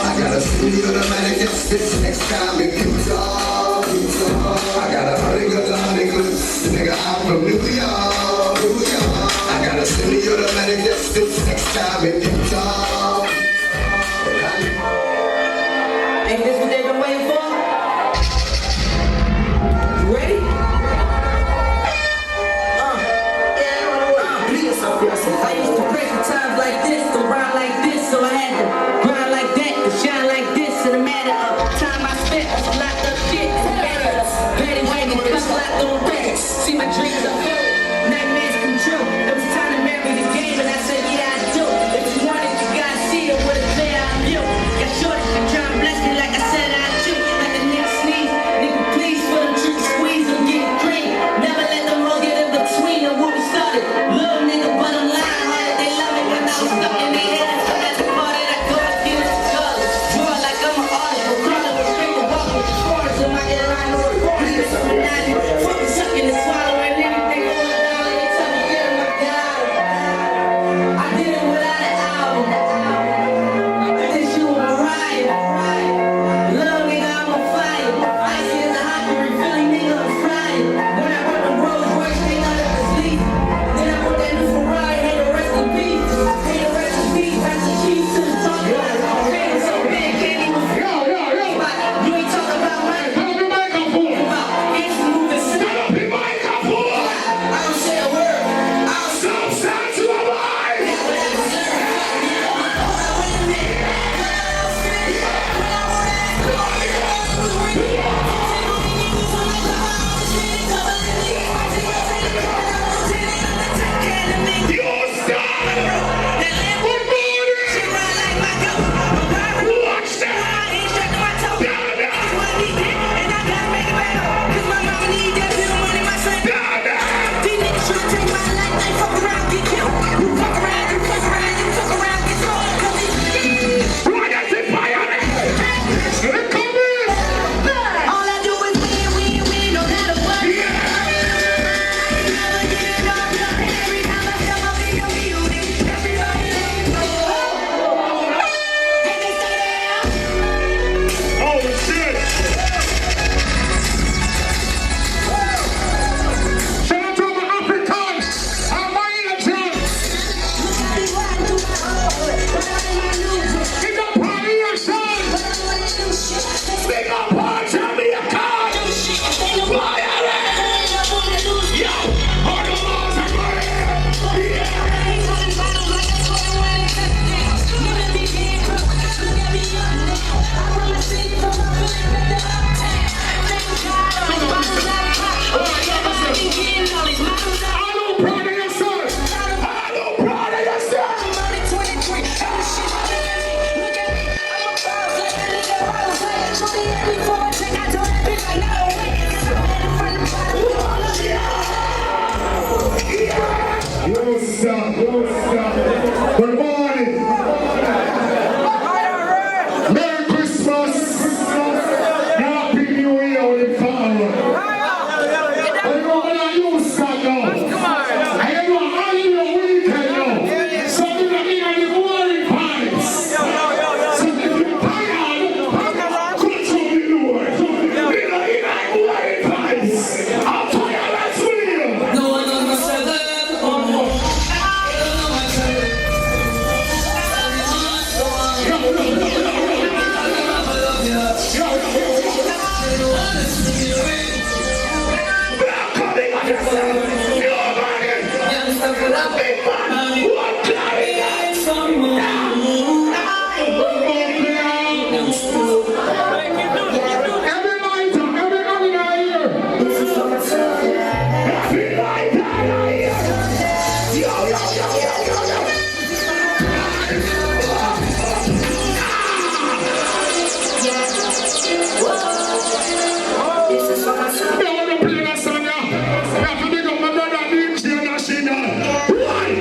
I got a semi-automatic F6 next time in Utah. I got a honey good. Nigga, I'm from New York. I got a semi-automatic F6 next time in Utah. Ain't this what they've been waiting for? You ready? I used to pray for times like this, to grind like this, so I had to grind like that, to shine like this. In a matter of time I spent, locked up shit, petty wagon, cause locked on records. See my dreams unfold, nightmares come true. It was time to marry the game, and I said, yeah, I do. If you want it, you gotta see it with a clear eye view. Got shorty, trying to bless me like I said I do. Like a nigga sneeze, nigga please, for them tricks squeeze, I'm getting green. Never let them all get in between of what we started. Little nigga, but I'm lying. They love it when I was stuck in their hands. So that's the part that I go to feel it colors. Draw like I'm an artist, but crawling with finger walk with chords in my airline or a chorus. It's something I do. Fucking sucking and swallowing anything for $1. They tell me, get my God. I did it without an album. This you a Mariah. Little nigga, I'm on fire. Icy as a hot one, Philly nigga, I'm frying. When I run the Rolls Royce, they know that it's leak. Then I put that new Ferrari, hey, the rest in peace. Hey, the rest in peace. Pass the cheese to the top. Hey, so big, can't even Yo. you ain't talking about money. Turn up the microphone. About it's moving Turn slow. up the microphone. I don't say a word. I don't say Stop sound to a line. You stop. Good morning. Watch that. Royalty fire. Come in. All I do is win, no matter what. Never get up, every time I step up in your building, everybody let me know. And they say that Oh shit. Shout out to my Africans. I'm my Indian. Big up party yourself. Big up party Jamaica. Fly away. Yo, hold on to me. Yeah. I don't proud of yourself. I don't proud of yourself. Yo, stop. Good morning. Merry Christmas. Happy New Year with the family. I know when I use that now. I know how you know weekend now. So you know in the morning vibes. So if you're tired, go to the door. You know in the morning vibes. I'm tired, let's win. No one knows myself. One.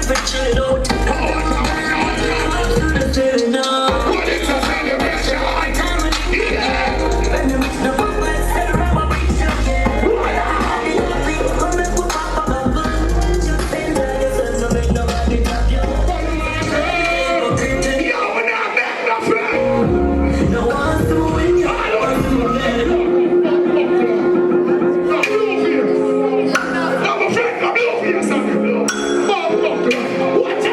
for chill out. Turn up. What is a celebration? Yeah. When the mix the bubble, say rubber brings you again. Come and put up a bubble. Just bend down yourself, no make nobody tap you. Yo, we're not back, my friend. No one's doing you. I don't do that. I'm a friend, I'm over here, son. What?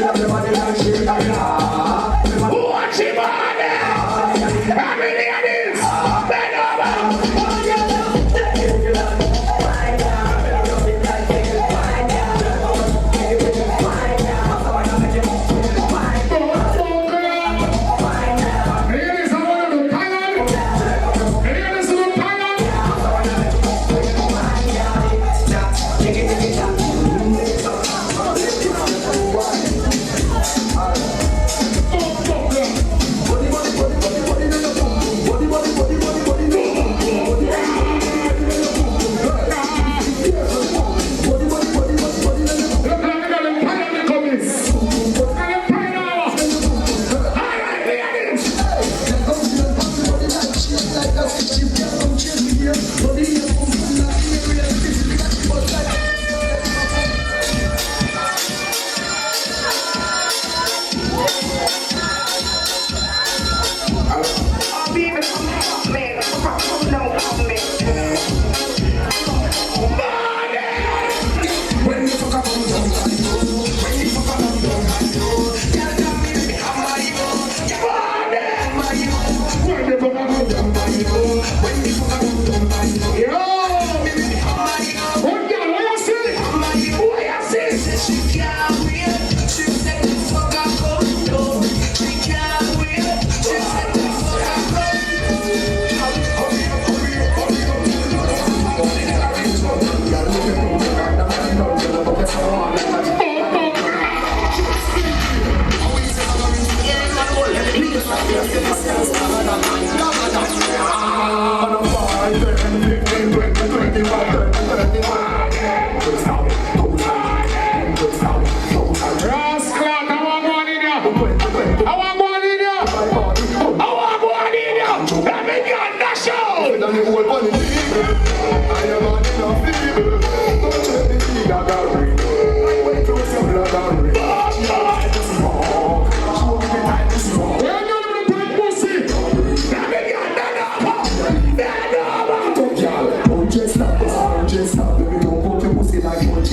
Everybody like shit.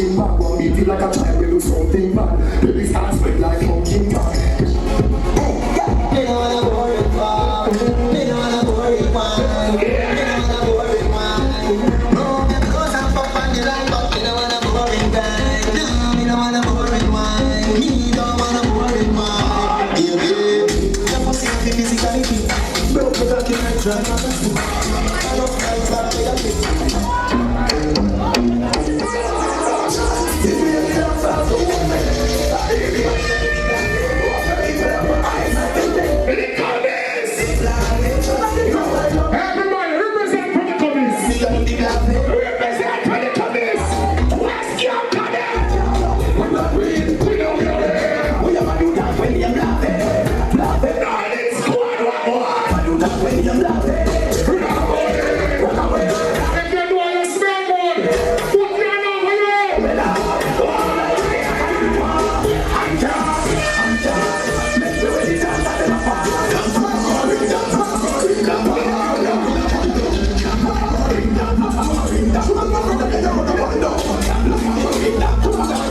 punching back. One beat it like a child, we do something bad. Baby start spread like pumpkin pie. Me no wanna boring one. Me no wanna boring one. Me no wanna boring one. No, me close and fuck on the line, but me no wanna boring guy. No, me no wanna boring one. Me don't wanna boring one. Yeah, yeah. Your pussy have the physicality. Broke the cocky like dry. I love guys that play a bit. Everybody represent for the commies. Represent for the commies. West Camp Commies. We don't know it. We have to do that when you're laughing. Laughing on it. Squad one more. Do that when you're laughing. If you're doing a smell mode, put your number here.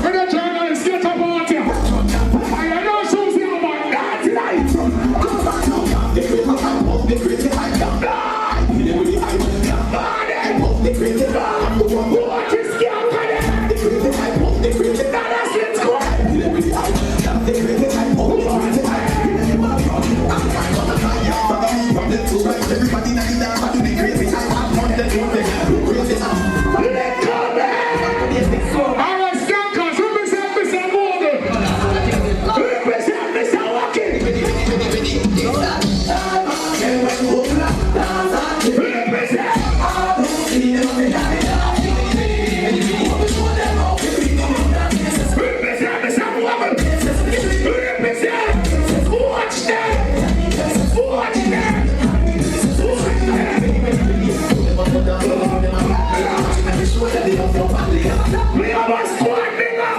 When the journalists get up out here, I know who's here about that tonight. What is scam We have a squad bigger.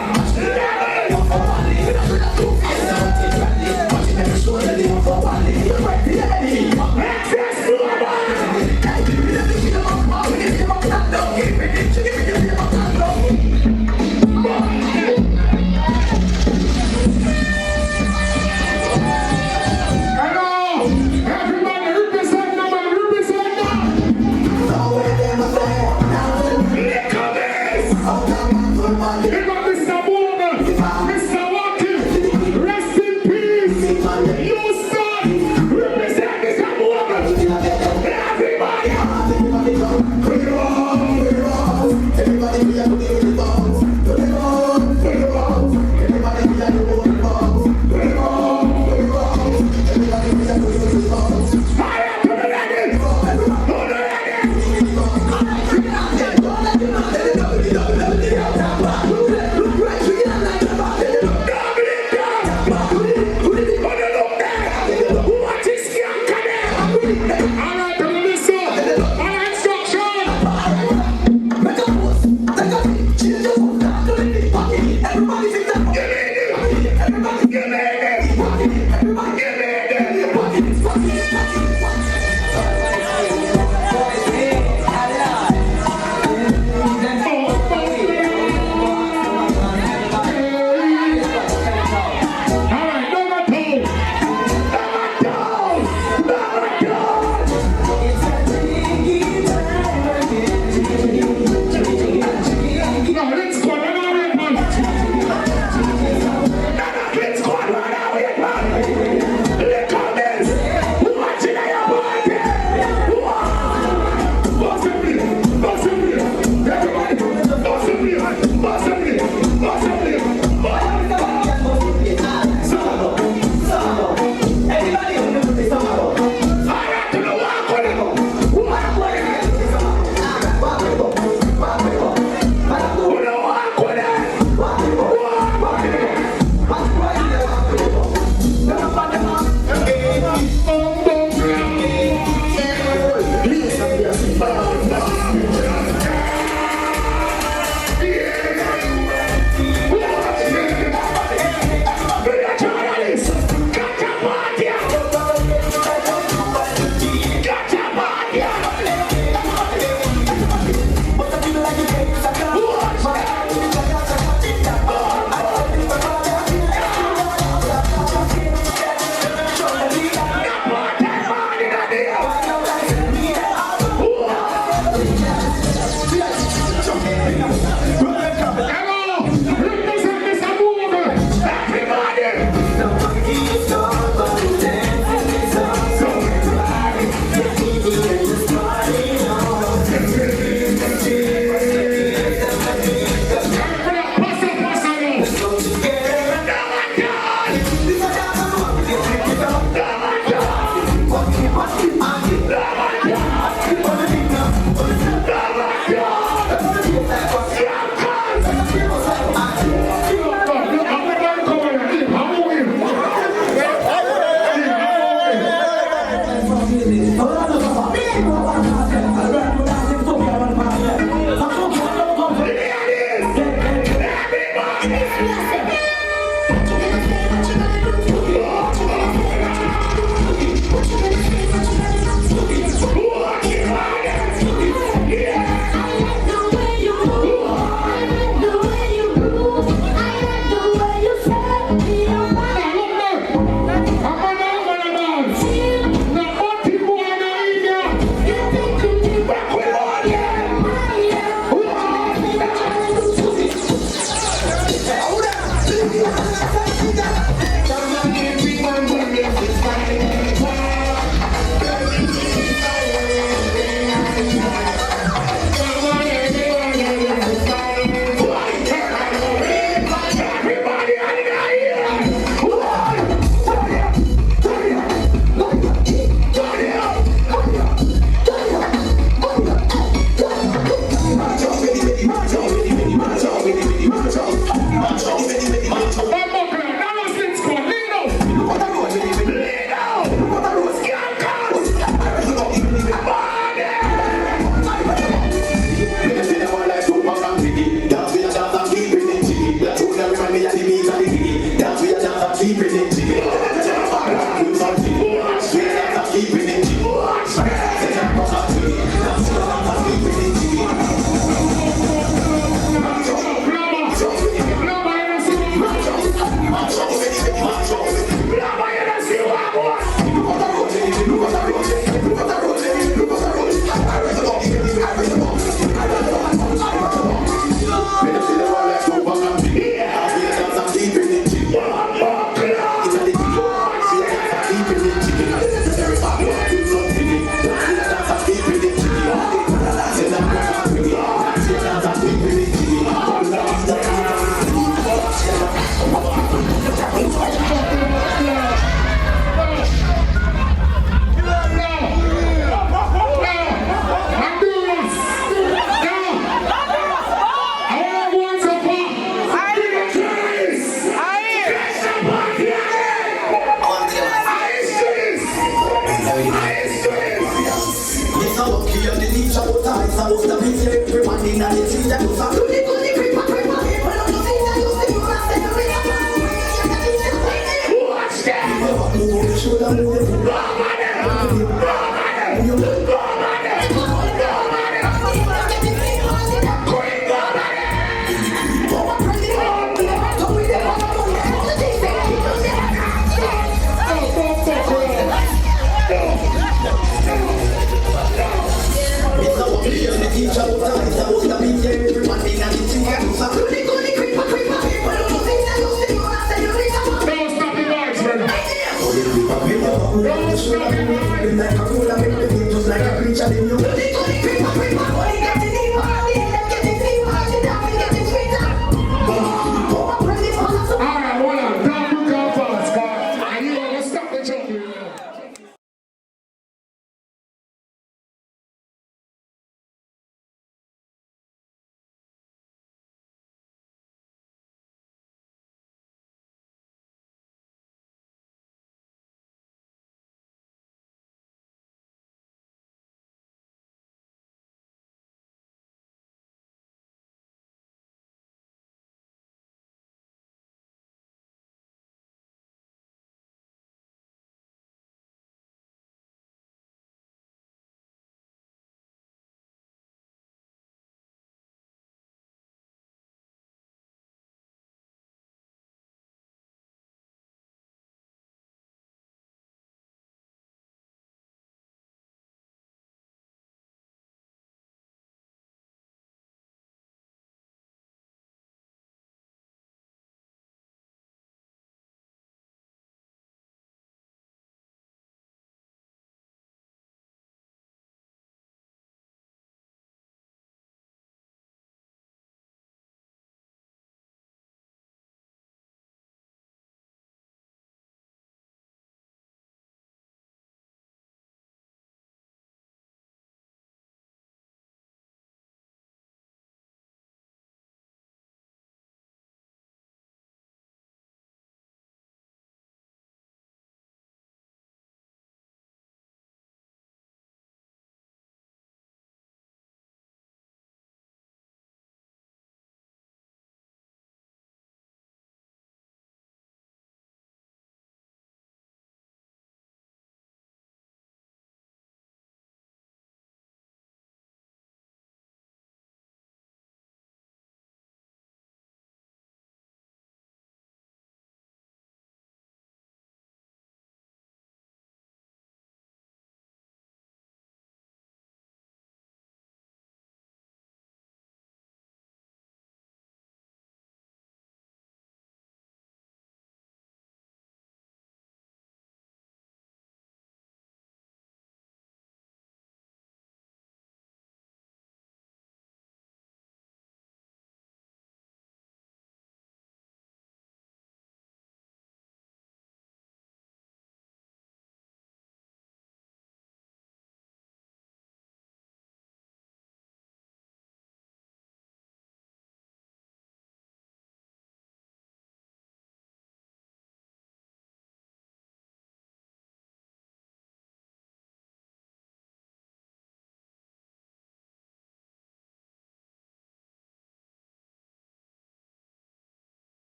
March out.